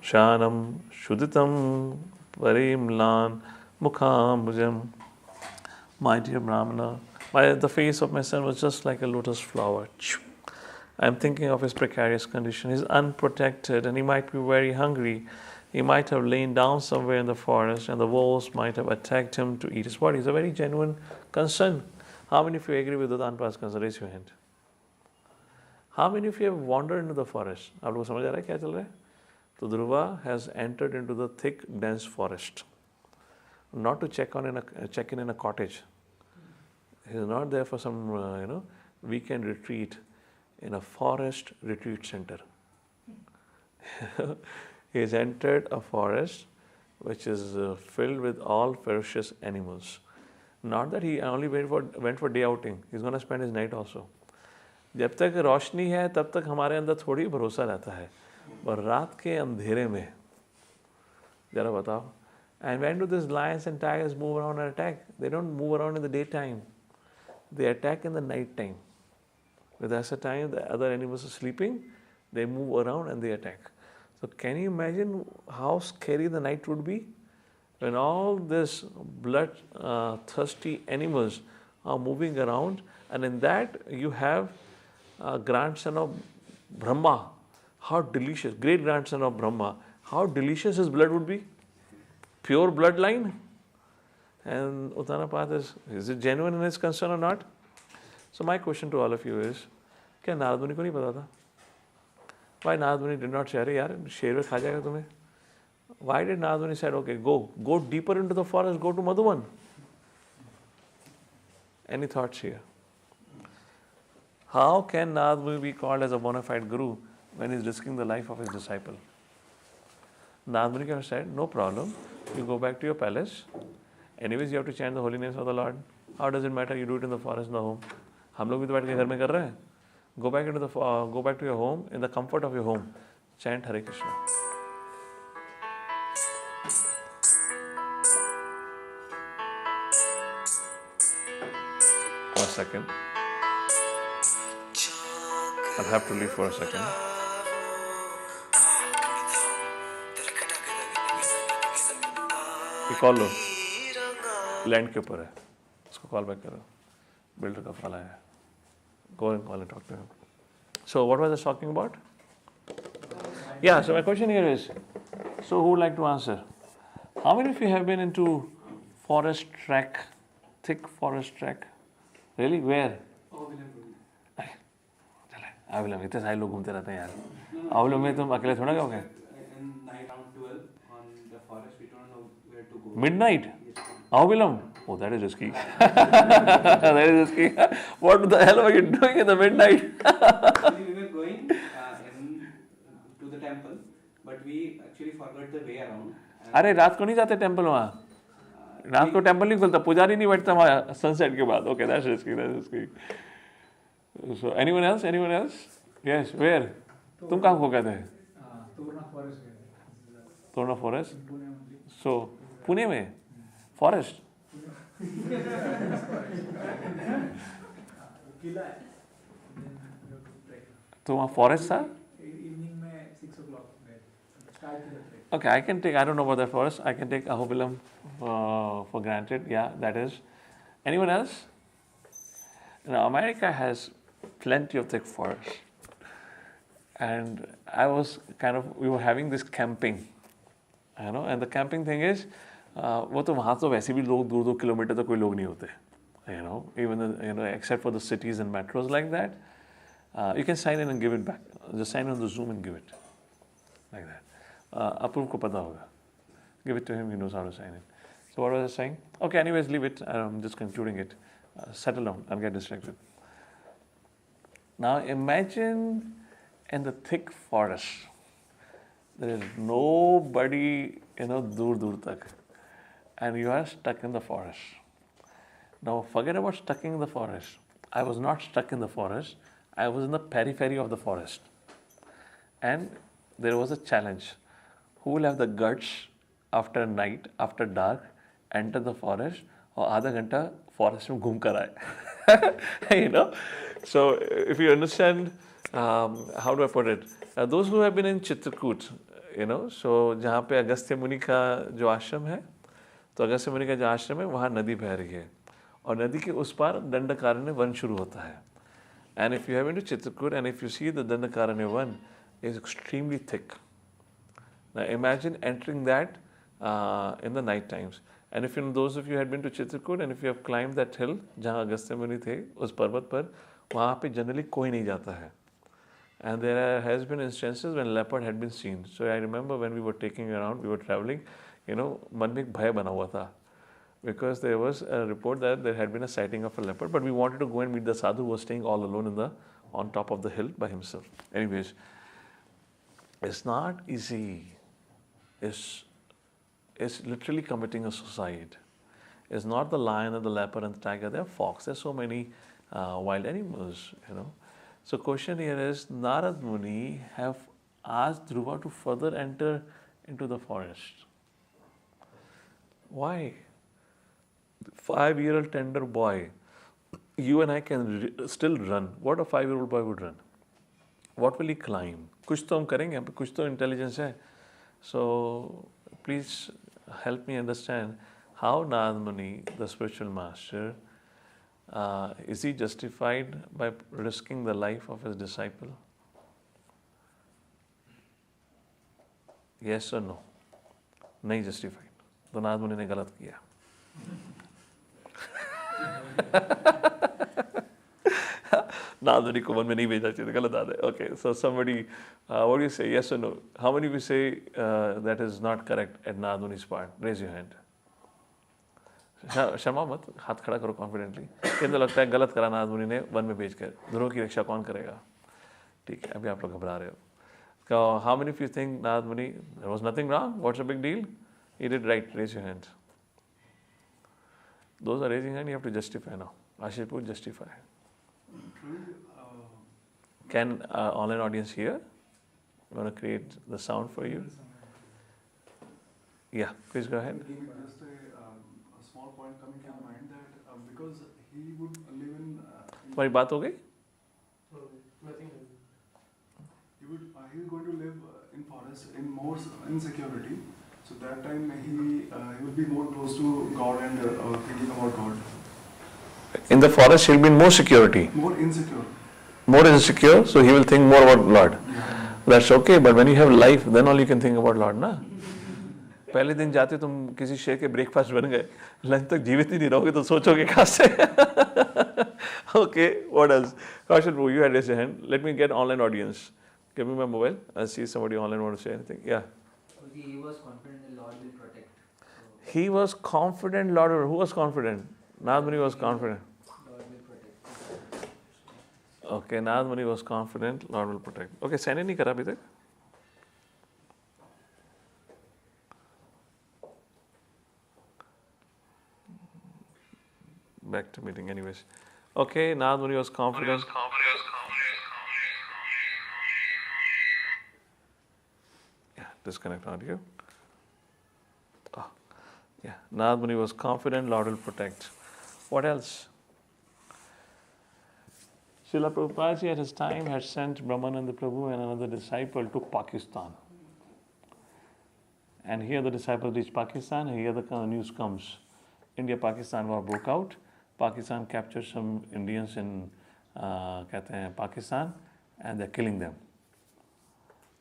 shanam shuditam parimlan mukhambujam. My dear Brahmana, the face of my son was just like a lotus flower. I'm thinking of his precarious condition. He's unprotected and he might be very hungry. He might have lain down somewhere in the forest and the wolves might have attacked him to eat his body. It's a very genuine concern. How many of you agree with Uttanapada's concern? Raise your hand. How many of you have wandered into the forest? आप लोगों को समझ आ रहा है क्या चल रहा है? तो Dhruva has entered into the thick, dense forest. Not to check in a cottage. He's not there for some weekend retreat in a forest retreat center. He has entered a forest which is filled with all ferocious animals. Not that he only went for day outing. He's going to spend his night also. जब तक रोशनी है तब तक हमारे अंदर थोड़ी भरोसा रहता है, और रात के अंधेरे में जरा बताओ. And when do these lions and tigers move around and attack? They don't move around in the daytime. They attack in the night time. Because that's the time the other animals are sleeping, they move around and they attack. So can you imagine how scary the night would be? When all these blood thirsty animals are moving around, and in that you have a grandson of Brahma. How delicious, great grandson of Brahma. How delicious his blood would be? Pure bloodline. And Uttanapath is it genuine in his concern or not? So my question to all of you is, क्या नारद मुनि को नहीं पता था? Why Narad Muni did not say, अरे यार शेर में खा जाएगा तुम्हें? Why did Narad Muni said, okay, go deeper into the forest, go to Madhuban? Any thoughts here? How can Narad Muni be called as a bona fide guru when he's risking the life of his disciple? Narad Muni could have said, no problem, you go back to your palace. Anyways, you have to chant the holy names of the Lord. How does it matter? You do it in the forest, in the home. हम लोग भी तो बैठ के घर में कर रहे हैं. Go back to your home, in the comfort of your home. Chant Hare Krishna. For a second. I'll have to leave for a second. ये कॉल लो, लैंड के ऊपर है, उसको कॉल बैक करो, बिल्डर का फाला है. Go and call and talk to him. So what was I talking about? Yeah, so my question here is, so who would like to answer? How many of you have been into forest trek, thick forest trek? Really? Where? Avilam, इतने सारे लोग घूमते रहते हैं यार. Avilam में तुम अकेले थोड़ा गए? Night around 12 on the forest, we don't know where to go. Midnight? Avilam? Oh, that is risky. That is risky. What the hell were you doing in the midnight? Actually, we were going to the temple, but we actually forgot the way around. अरे रात को नहीं जाते temple वहाँ. रात को temple नहीं खुलता, पुजारी नहीं बैठता वहाँ सनसेट के बाद. Okay, that's risky. That's risky. So anyone else? Anyone else? Yes. Where? तुम कहाँ खो गए थे? तोरना फॉरेस्ट. So पुणे में फॉरेस्ट. तो वहाँ फॉरेस्ट था? Okay, I don't know about that forest. I can take Ahobilam for granted. Yeah, that is. Anyone else? Now, America has plenty of thick forests. And we were having this camping, and the camping thing is, वो तो वहाँ तो वैसे भी लोग 2-2 kilometre तक कोई लोग नहीं होते, even except for the cities and metros like that. You can sign in and give it back. Just sign in on the Zoom and give it, like that. Apurv को पता होगा. Give it to him. He knows how to sign in. So what was I saying? Okay, anyways, leave it. I'm just concluding it. Settle down. I'll get distracted. Now imagine in the thick forest, there is nobody, dur tak. And you are stuck in the forest. Now forget about stuck in the forest. I was not stuck in the forest. I was in the periphery of the forest. And there was a challenge. Who will have the guts after night, after dark, enter the forest और आधा घंटा forest में घूम कर आए? So if you understand, how do I put it? Those who have been in Chitrakoot, so जहाँ पे अगस्त्य मुनि का जो आश्रम है, तो अगस्त्य मुनि का जो आश्रम है वहाँ नदी बह रही है और नदी के उस पार दंडकारण्य वन शुरू होता है. And if you have been to Chitrakoot and if you see the Dandakaranya one is extremely thick. Now imagine entering that in the night times. And if those of you had been to Chitrakoot and if you have climbed that hill जहाँ अगस्त्य मुनि थे उस पर्वत पर, वहाँ पे generally कोई नहीं जाता है. And there has been instances when leopard had been seen. So I remember when we were taking around, we were traveling, मन में एक भय बना हुआ था. Because there was a report that there had been a sighting of a leopard, but we wanted to go and meet the sadhu who was staying all alone on top of the hill by himself. Anyways, it's not easy. It's literally committing a suicide. It's not the lion and the leopard and the tiger, they're fox. There's so many wild animals, So question here is, Narad Muni have asked Dhruva to further enter into the forest. Why? 5-year-old tender boy, you and I can still run. What a 5-year-old boy would run? What will he climb? कुछ तो हम करेंगे, कुछ तो intelligence है. So please help me understand how Narad Muni, the spiritual master, is he justified by risking the life of his disciple? Yes or no? नहीं justified. तो नारद मुनि ने गलत किया. नारद मुनि को वन में नहीं भेजा चाहिए, गलत बात है. Okay, so somebody, what do you say? Yes or no? How many of you say that is not correct at Narad Muni's part? Raise your hand. Sharma मत, हाथ खड़ा करो कॉन्फिडेंटली. किन तो लगता है गलत करा नारद मुनि ने वन में भेजकर. ध्रुव की रक्षा कौन करेगा? ठीक है, अभी आप लोग घबरा रहे हो. How many of you think Narad Muni, there was nothing wrong? What's the big deal? He did right. Raise your hand. Those are raising hand, you have to justify now. Ashipur, justify. Can online audience hear? I'm going to create the sound for you. Yeah, please go ahead. Just a small point coming to mind that because he would live in. तुम्हारी बात हो गई? He was going to live in forest in more insecurity. So that time he will be more close to God and thinking about God. In the forest, he'll be in more security. More insecure. More insecure, so he will think more about Lord. Yeah. That's okay, but when you have life, then all you can think about Lord, na? पहले दिन जाते तुम किसी शेर के breakfast बन गए, lunch तक जीवित ही नहीं रहोगे तो सोचोगे कहाँ से? Okay, what else? Kaushal, you had raised your hand. Let me get online audience. Give me my mobile. I see somebody online want to say anything. Yeah. He was confident the Lord will protect. So He was confident, Lord. Who was confident? Narad Muni was confident. Lord will protect. Okay, Narad Muni was confident, Lord will protect. Okay, send नहीं करा अभी तक? Back to meeting, anyways. Okay, Narad Muni was confident. Yeah, disconnect audio. Yeah, Narad Muni was confident, Lord will protect. What else? Srila Prabhupada ji at his time had sent Brahmananda Prabhu and another disciple to Pakistan. And here the disciples reached Pakistan, and here the news comes. India-Pakistan war broke out. Pakistan captured some Indians in Pakistan, and they're killing them.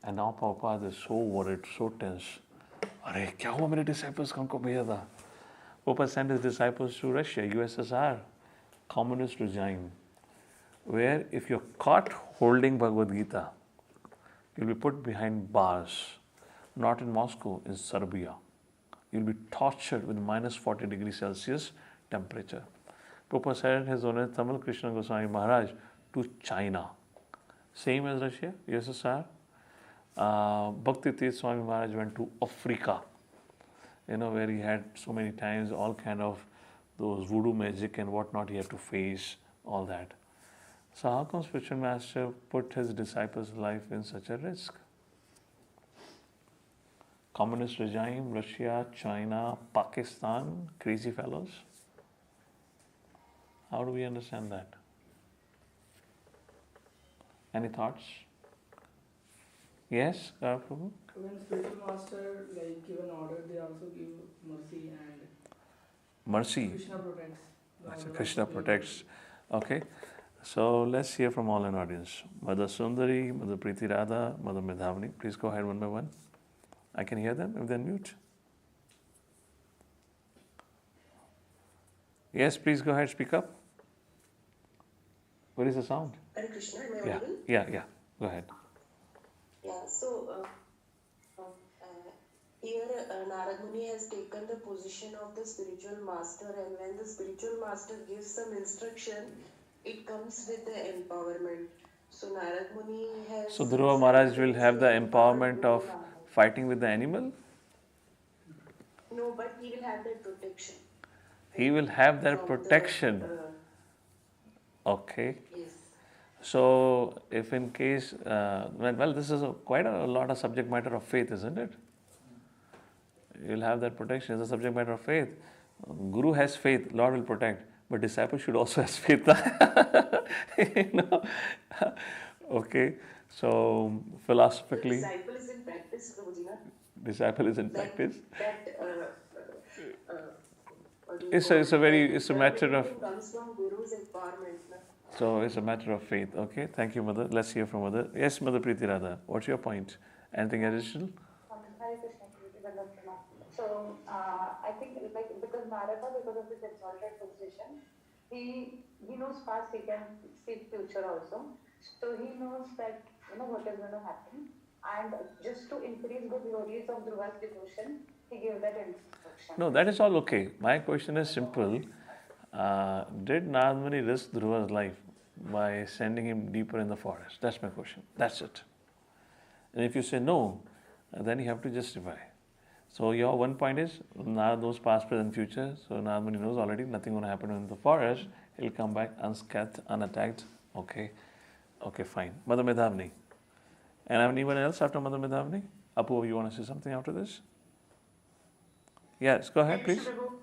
And now Prabhupada is so worried, so tense. Arey, kya hua mere disciples ko humko bheja tha? Prabhupada sent his disciples to Russia, USSR, communist regime, where if you're caught holding Bhagavad Gita, you'll be put behind bars, not in Moscow, in Serbia. You'll be tortured with minus 40 degrees Celsius temperature. Prabhupada sent his own Tamil Krishna Goswami Maharaj to China. Same as Russia, USSR. Bhakti Tirth Swami Maharaj went to Africa, where he had so many times all kind of those voodoo magic and whatnot he had to face, all that. So how come spiritual master put his disciples' life in such a risk? Communist regime, Russia, China, Pakistan, crazy fellows. How do we understand that? Any thoughts? Yes, Prabhu? When spiritual master give an order, they also give mercy and Mercy. Krishna protects. The order Krishna of protects. Okay. So let's hear from all in audience. Madan Sundari, Mother Preeti Radha, Mother Medhavani. Please go ahead one by one. I can hear them if they're mute. Yes, please go ahead, speak up. What is the sound? Hare Krishna, am I Yeah, audible? yeah. Go ahead. Yeah, so here Narad Muni has taken the position of the spiritual master, and when the spiritual master gives some instruction, it comes with the empowerment. So Narad Muni has... So Dhruva Maharaj will have the empowerment of fighting with the animal? No, but he will have that protection. He will have that from protection. Okay. yes. So, if in case, well, this is quite a lot of subject matter of faith, isn't it? You'll have that protection. It's a subject matter of faith. Guru has faith, Lord will protect. But disciple should also have faith. You know? Okay. So, philosophically, Disciple is in practice, Prabhuji, na? disciple is in practice. What do you It's call a it? very, it's a matter of, Everything comes from Guru's empowerment. Na? so it's a matter of faith. Okay. Thank you, Mother. Let's hear from Mother. Yes, Mother Preeti Radha. What's your point? Anything additional? Hare Krishna, Guruji, Vandana Pranam. So, I think like because Narada, because of his exalted position, he knows past, he can see future also. So he knows that what is going to happen, and just to increase the glories of Dhruva's devotion, he gave that instruction. No, that is all okay. My question is simple. Did Narad Muni risk Dhruva's life by sending him deeper in the forest? That's my question. That's it. And if you say no, then you have to justify. So your one point is Narad knows past, present, future. So Narad Muni knows already nothing going to happen in the forest. He'll come back unscathed, unattacked. Okay. Okay, fine. Mother Medhavni. And anyone else after Mother Medhavni? Apu, you want to say something after this? Yes, go ahead, please. Prabhu.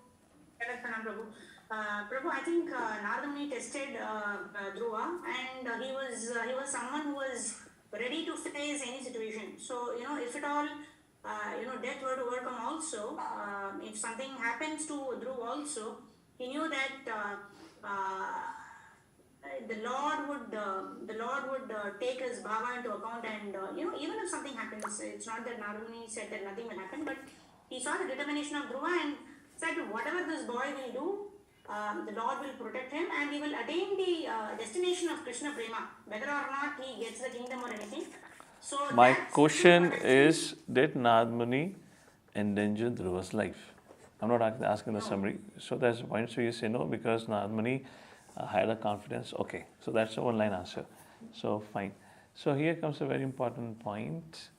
Prabhu, I think Narada Muni tested Dhruva, and he was someone who was ready to face any situation. So if at all death were to overcome also, if something happens to Dhruva also, he knew that the Lord would take his bhava into account, and even if something happens, it's not that Narada Muni said that nothing will happen, but he saw the determination of Dhruva and said whatever this boy will do, the Lord will protect him and he will attain the destination of Krishna Prema, whether or not he gets the kingdom or anything. So My that's question what I is, did Narad Muni endanger Dhruva's life? I'm not asking the summary. So that's the point. So you say no because Narad Muni had a confidence. Okay, so that's a one-line answer. So fine. So here comes a very important point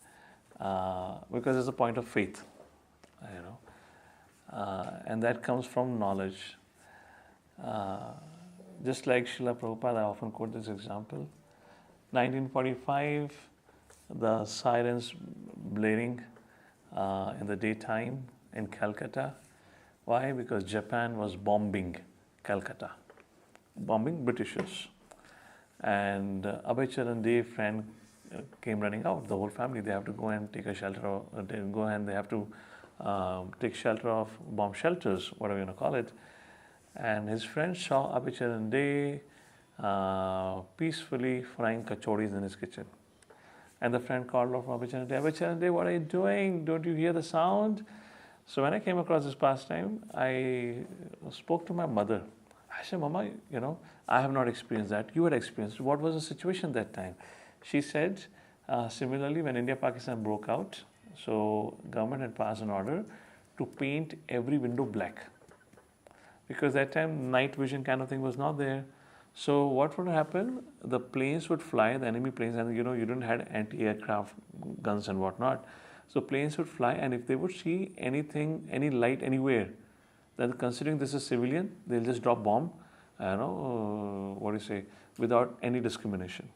because it's a point of faith, and that comes from knowledge. Just like Srila Prabhupada, I often quote this example. 1945, the sirens blaring in the daytime in Calcutta. Why? Because Japan was bombing Calcutta, bombing Britishers. And Abhay Charan Dev friend came running out. The whole family, they have to go and take a shelter. They have to take shelter of bomb shelters, whatever you want to call it. And his friend saw Abhay Charan Dev peacefully frying kachoris in his kitchen. And the friend called out from Abhay Charan Dev, what are you doing? Don't you hear the sound? So when I came across this pastime, I spoke to my mother. I said, Mama, I have not experienced that. You had experienced. What was the situation that time? She said, similarly, when India-Pakistan broke out, so government had passed an order to paint every window black. Because that time night vision kind of thing was not there. So what would happen? The planes would fly, the enemy planes, and you didn't have anti-aircraft guns and whatnot. So planes would fly, and if they would see anything, any light anywhere, then considering this is civilian, they'll just drop bomb, without any discrimination.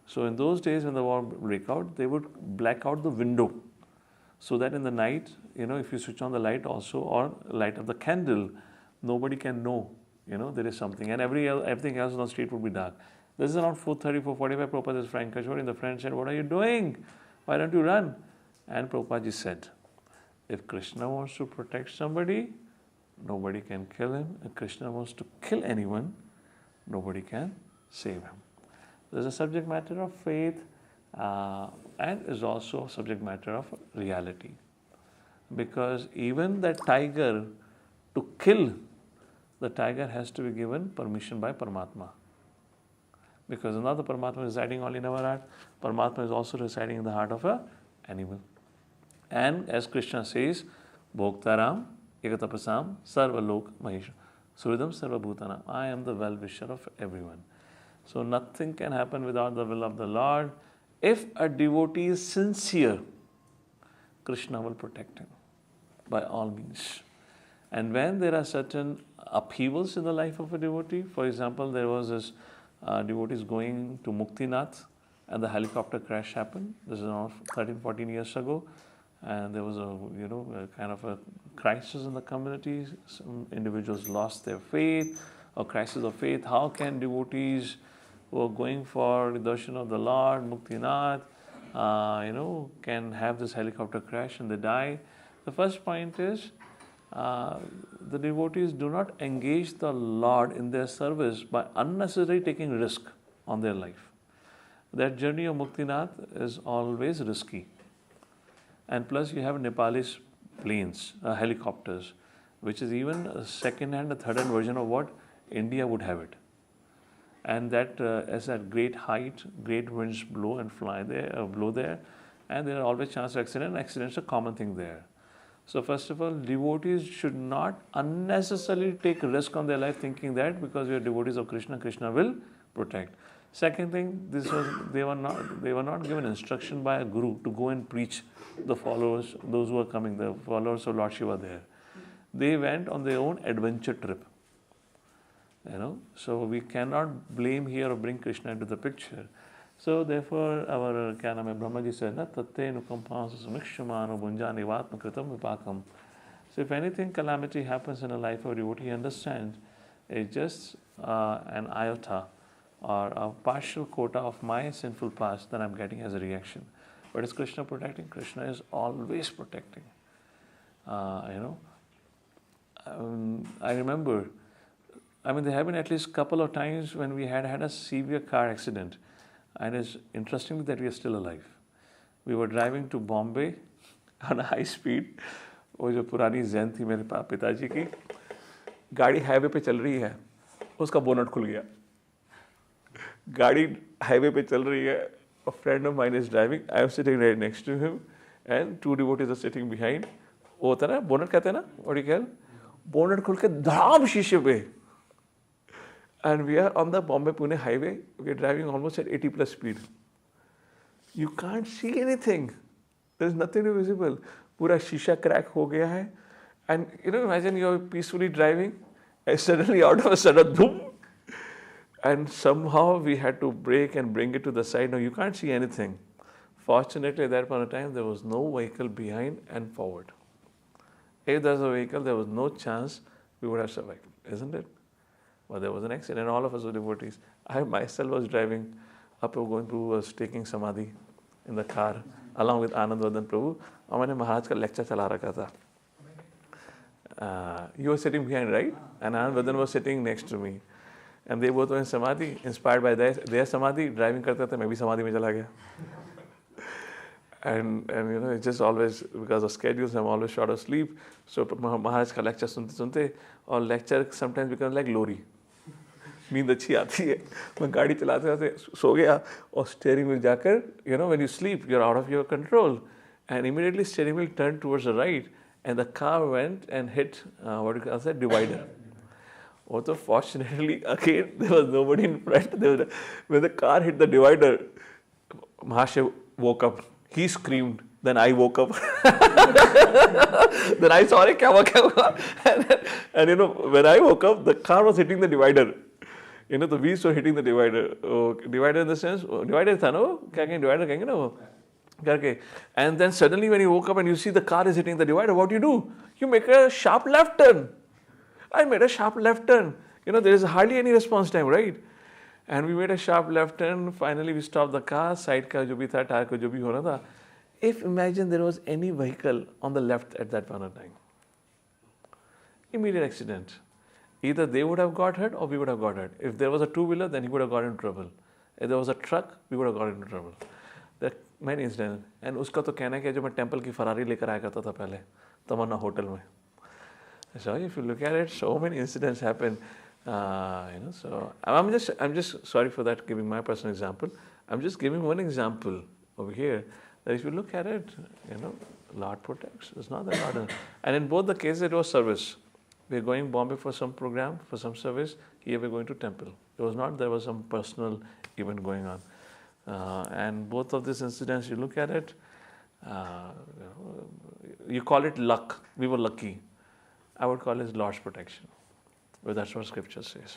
So in those days when the war break out, they would black out the window, so that in the night, if you switch on the light also or light of the candle, nobody can know, there is something, and everything else on the street would be dark. This is around 4:30, 4:45. Prabhupada is frying kachori, and the friend said, "What are you doing? Why don't you run?" And Prabhupada said, "If Krishna wants to protect somebody, nobody can kill him. If Krishna wants to kill anyone, nobody can save him." There's a subject matter of faith, and is also a subject matter of reality. Because even the tiger, to kill the tiger has to be given permission by Paramatma. Because another Paramatma is residing only in our heart, Paramatma is also residing in the heart of an animal. And as Krishna says, Bhoktaram, Ekatapasam, Sarvalok Mahesh, Suridam Sarvabhutanam, I am the well-wisher of everyone. So nothing can happen without the will of the Lord. If a devotee is sincere, Krishna will protect him by all means. And when there are certain upheavals in the life of a devotee. For example, there was this devotees going to Muktinath and the helicopter crash happened. This is around 13, 14 years ago. And there was a kind of a crisis in the community. Some individuals lost their faith, a crisis of faith. How can devotees who are going for the darshan of the Lord, Muktinath, can have this helicopter crash and they die? The first point is the devotees do not engage the Lord in their service by unnecessarily taking risk on their life. That journey of Muktinath is always risky. And plus you have Nepalese planes, helicopters, which is even a second-hand, a third-hand version of what India would have it. And that is at great height, great winds blow and blow there, and there are always chances of accident. Accidents are a common thing there. So first of all, devotees should not unnecessarily take risk on their life thinking that because we are devotees of Krishna, Krishna will protect. Second thing, they were not given instruction by a guru to go and preach the followers, those who are coming, the followers of Lord Shiva there. They went on their own adventure trip. So we cannot blame here or bring Krishna into the picture. So therefore, our Brahmaji said, "Na tatte nukampansa samikshamano bunjani vatma kritam vipakam." So if anything calamity happens in a life of a devotee, he understands it's just an iota or a partial quota of my sinful past that I'm getting as a reaction. But is Krishna protecting? Krishna is always protecting. I remember, there have been at least a couple of times when we had a severe car accident. And it's interesting that we are still alive. We were driving to Bombay on a high speed. वो जो पुरानी ज़ैन थी मेरे पिताजी की, गाड़ी highway पे चल रही है, उसका बोनट खुल गया. गाड़ी हाईवे पे चल रही है, a friend of mine is driving, I am sitting right next to him, and two devotees are sitting behind. वो होता है ना, बोनट कहते हैं ना, what do you call? Bonnet खुल के धड़ाम शीशे पे. And we are on the Bombay-Pune highway. We are driving almost at 80 plus speed. You can't see anything. There is nothing visible. Pura shisha crack ho gaya hai. And imagine you are peacefully driving and suddenly out of a sudden, boom. And somehow we had to brake and bring it to the side. Now you can't see anything. Fortunately, at that point of time, there was no vehicle behind and forward. If there was a vehicle, there was no chance we would have survived, isn't it? Well, there was an accident, and all of us were devotees. I myself was driving up, going to, was taking samadhi in the car along with Anand Vadan Prabhu. और मैंने महाराज का lecture चला रखा था. You were sitting behind, right? And Anand Vadan was sitting next to me. And they both were in samadhi, inspired by their samadhi. Driving करते थे, मैं भी samadhi में चला गया. And it's just always, because of schedules, I'm always short of sleep. So Maharaj का lecture सुनते और lecture sometimes becomes like glory. नींद अच्छी आती है. मैं गाड़ी चलाते चलाते सो गया और steering wheel जाकर, when you sleep, you're out of your control. And immediately steering wheel turned towards the right and the car went and hit, divider. Also, fortunately, again, there was nobody in front. When the car hit the divider, Maharaj woke up. He screamed. Then I woke up. Then I saw, kya hua? And when I woke up, the car was hitting the divider. The wheels were hitting the divider. Divider in the sense, divider tha no? Kya kahin divider kahenge na wo? And then suddenly when you woke up and you see the car is hitting the divider, what do? You make a sharp left turn. I made a sharp left turn. There is hardly any response time, right? And we made a sharp left turn. Finally, we stopped the car. Side ka jo bhi tha, tire ka jo bhi hona tha. If imagine there was any vehicle on the left at that point of time, immediate accident. Either they would have got hurt or we would have got hurt. If there was a two-wheeler, then he would have got into trouble. If there was a truck, we would have got into trouble. There are many incidents. And उसका तो कहना है कि जो मैं temple की Ferrari लेकर आया करता था पहले तमन्ना होटल में. So if you look at it, so many incidents happen. So I'm just sorry for that, giving my personal example. I'm just giving one example over here. That if you look at it, Lord protects. It's not that Lord. And in both the cases, it was service. We're going Bombay for some program, for some service. Here we're going to temple. It was not there was some personal event going on. And both of these incidents, you look at it, you call it luck. We were lucky. I would call it Lord's protection. But that's what scripture says.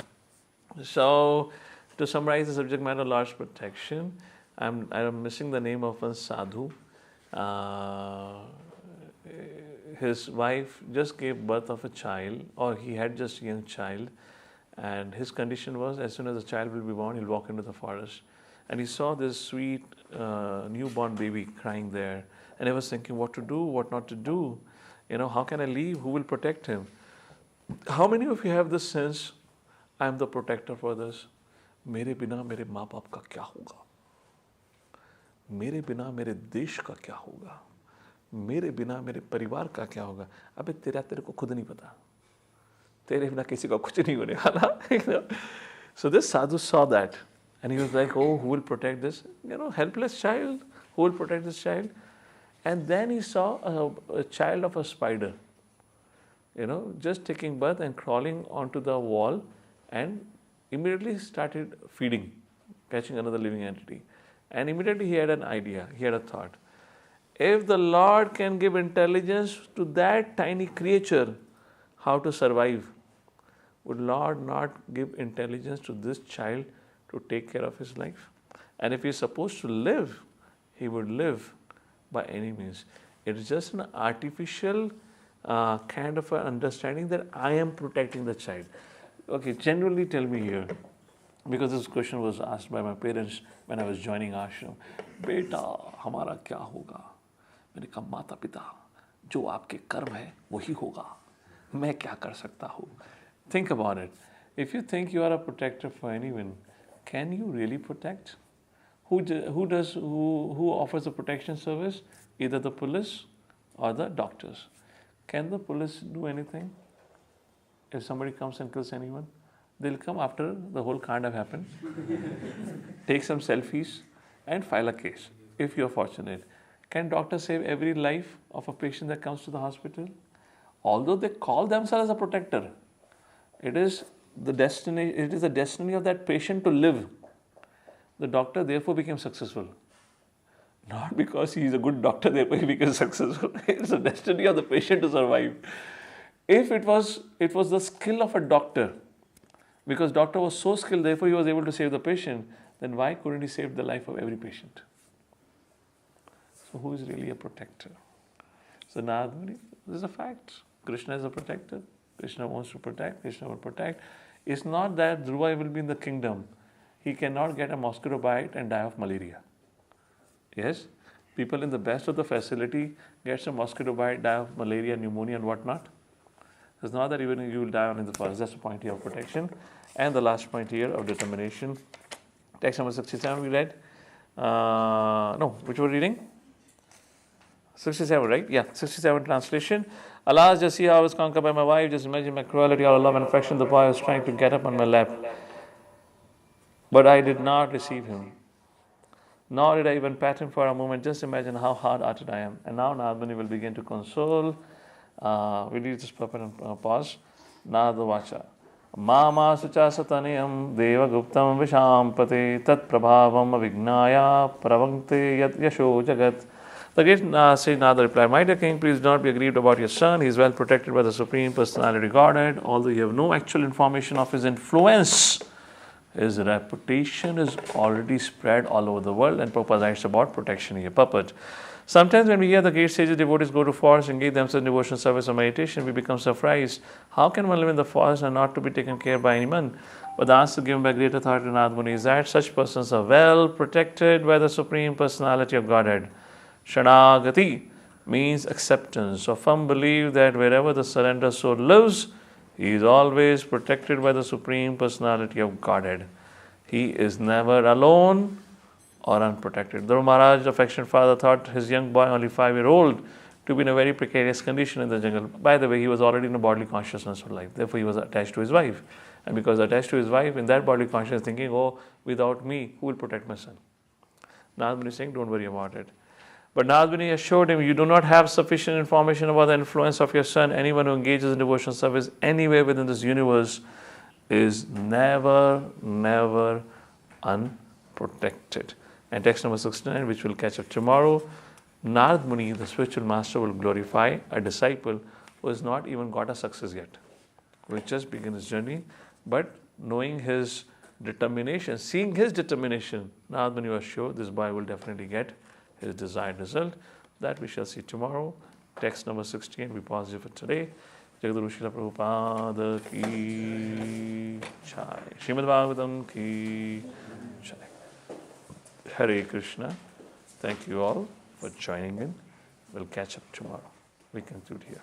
So, to summarize the subject matter, Lord's protection, I'm missing the name of one sadhu. His wife just gave birth of a child, or he had just a young child, and his condition was, as soon as the child will be born, he'll walk into the forest. And he saw this sweet newborn baby crying there, and he was thinking what to do, what not to do. How can I leave? Who will protect him? How many of you have this sense, I am the protector for others? मेरे बिना मेरे माँ बाप का क्या होगा? मेरे बिना मेरे देश का क्या होगा? मेरे बिना मेरे परिवार का क्या होगा? अबे तेरे को खुद नहीं पता. तेरे बिना किसी का कुछ नहीं होने वाला. So this sadhu saw that, and he was like, oh, who will protect this? Helpless child. Who will protect this child? And then he saw a child of a spider, just taking birth and crawling onto the wall, and immediately started feeding, catching another living entity. And immediately he had an idea, he had a thought. If the Lord can give intelligence to that tiny creature, how to survive, would Lord not give intelligence to this child to take care of his life? And if he is supposed to live, he would live by any means. It is just an artificial kind of an understanding that I am protecting the child. Okay, genuinely tell me here, because this question was asked by my parents when I was joining ashram. Beta, hamara kya hoga? मैंने कहा माता पिता, जो आपके कर्म है वही होगा. मैं क्या कर सकता हूँ? Think about it. If you think you are a protector for anyone, can you really protect? Who offers the protection service? Either the police or the doctors. Can the police do anything? If somebody comes and kills anyone, they'll come after the whole kind have happened, take some selfies and file a case, if you're fortunate. Can doctors save every life of a patient that comes to the hospital? Although they call themselves a protector, it is the destiny of that patient to live. The doctor therefore became successful. Not because he is a good doctor, therefore he became successful. It's the destiny of the patient to survive. If it was the skill of a doctor, because doctor was so skilled, therefore he was able to save the patient, then why couldn't he save the life of every patient? So who is really a protector? So now this is a fact. Krishna is a protector. Krishna wants to protect. Krishna will protect. It's not that Dhruva will be in the kingdom. He cannot get a mosquito bite and die of malaria. Yes, people in the best of the facility get a mosquito bite, die of malaria, pneumonia and whatnot. It's not that even you will die in the forest. That's the point here of protection. And the last point here of determination. Text number 67 we read. No, which we're reading? 67, right? Yeah, 67 translation. Alas, just see how I was conquered by my wife. Just imagine my cruelty, all love and affection. The boy was trying to get up on my lap. But I did not receive him. Nor did I even pat him for a moment. Just imagine how hard-hearted I am. And now Narmani will begin to console. We need this puppet and pause. Narada Vacha. Mama sucha sataniyam deva guptam vishampate tat prabhavam avignaya pravangte yat yasho jagat. The great sage Narada replied, my dear king, please do not be aggrieved about your son. He is well protected by the Supreme Personality Godhead. Although you have no actual information of his influence, his reputation is already spread all over the world, and Prabhupada writes about protection here. Puppet. Sometimes when we hear the great sages, devotees go to forest and engage themselves in devotional service or meditation, we become surprised. How can one live in the forest and not to be taken care by anyone? But the answer given by great authority Narada Muni is that such persons are well protected by the Supreme Personality of Godhead. Shanagati means acceptance. So firm belief that wherever the surrender soul lives, he is always protected by the Supreme Personality of Godhead. He is never alone or unprotected. Dhruva Maharaj, affectionate father, thought his young boy, only 5-year-old, to be in a very precarious condition in the jungle. By the way, he was already in a bodily consciousness of life. Therefore, he was attached to his wife. And because attached to his wife, in that bodily consciousness, thinking, oh, without me, who will protect my son? Narada Muni is saying, don't worry about it. But Narada Muni assured him, you do not have sufficient information about the influence of your son. Anyone who engages in devotional service anywhere within this universe is never unprotected. And text number 69, which we'll catch up tomorrow, Narada Muni, the spiritual master, will glorify a disciple who has not even got a success yet. who has just begun his journey, but knowing his determination, seeing his determination, Narad Muni was sure this boy will definitely get his desired result. That we shall see tomorrow. Text number 16, we pause here for today. Jagadguru Srila Prabhupada ki jai. Srimad Bhagavatam ki jai. Hare Krishna. Thank you all for joining in. We'll catch up tomorrow. We conclude here.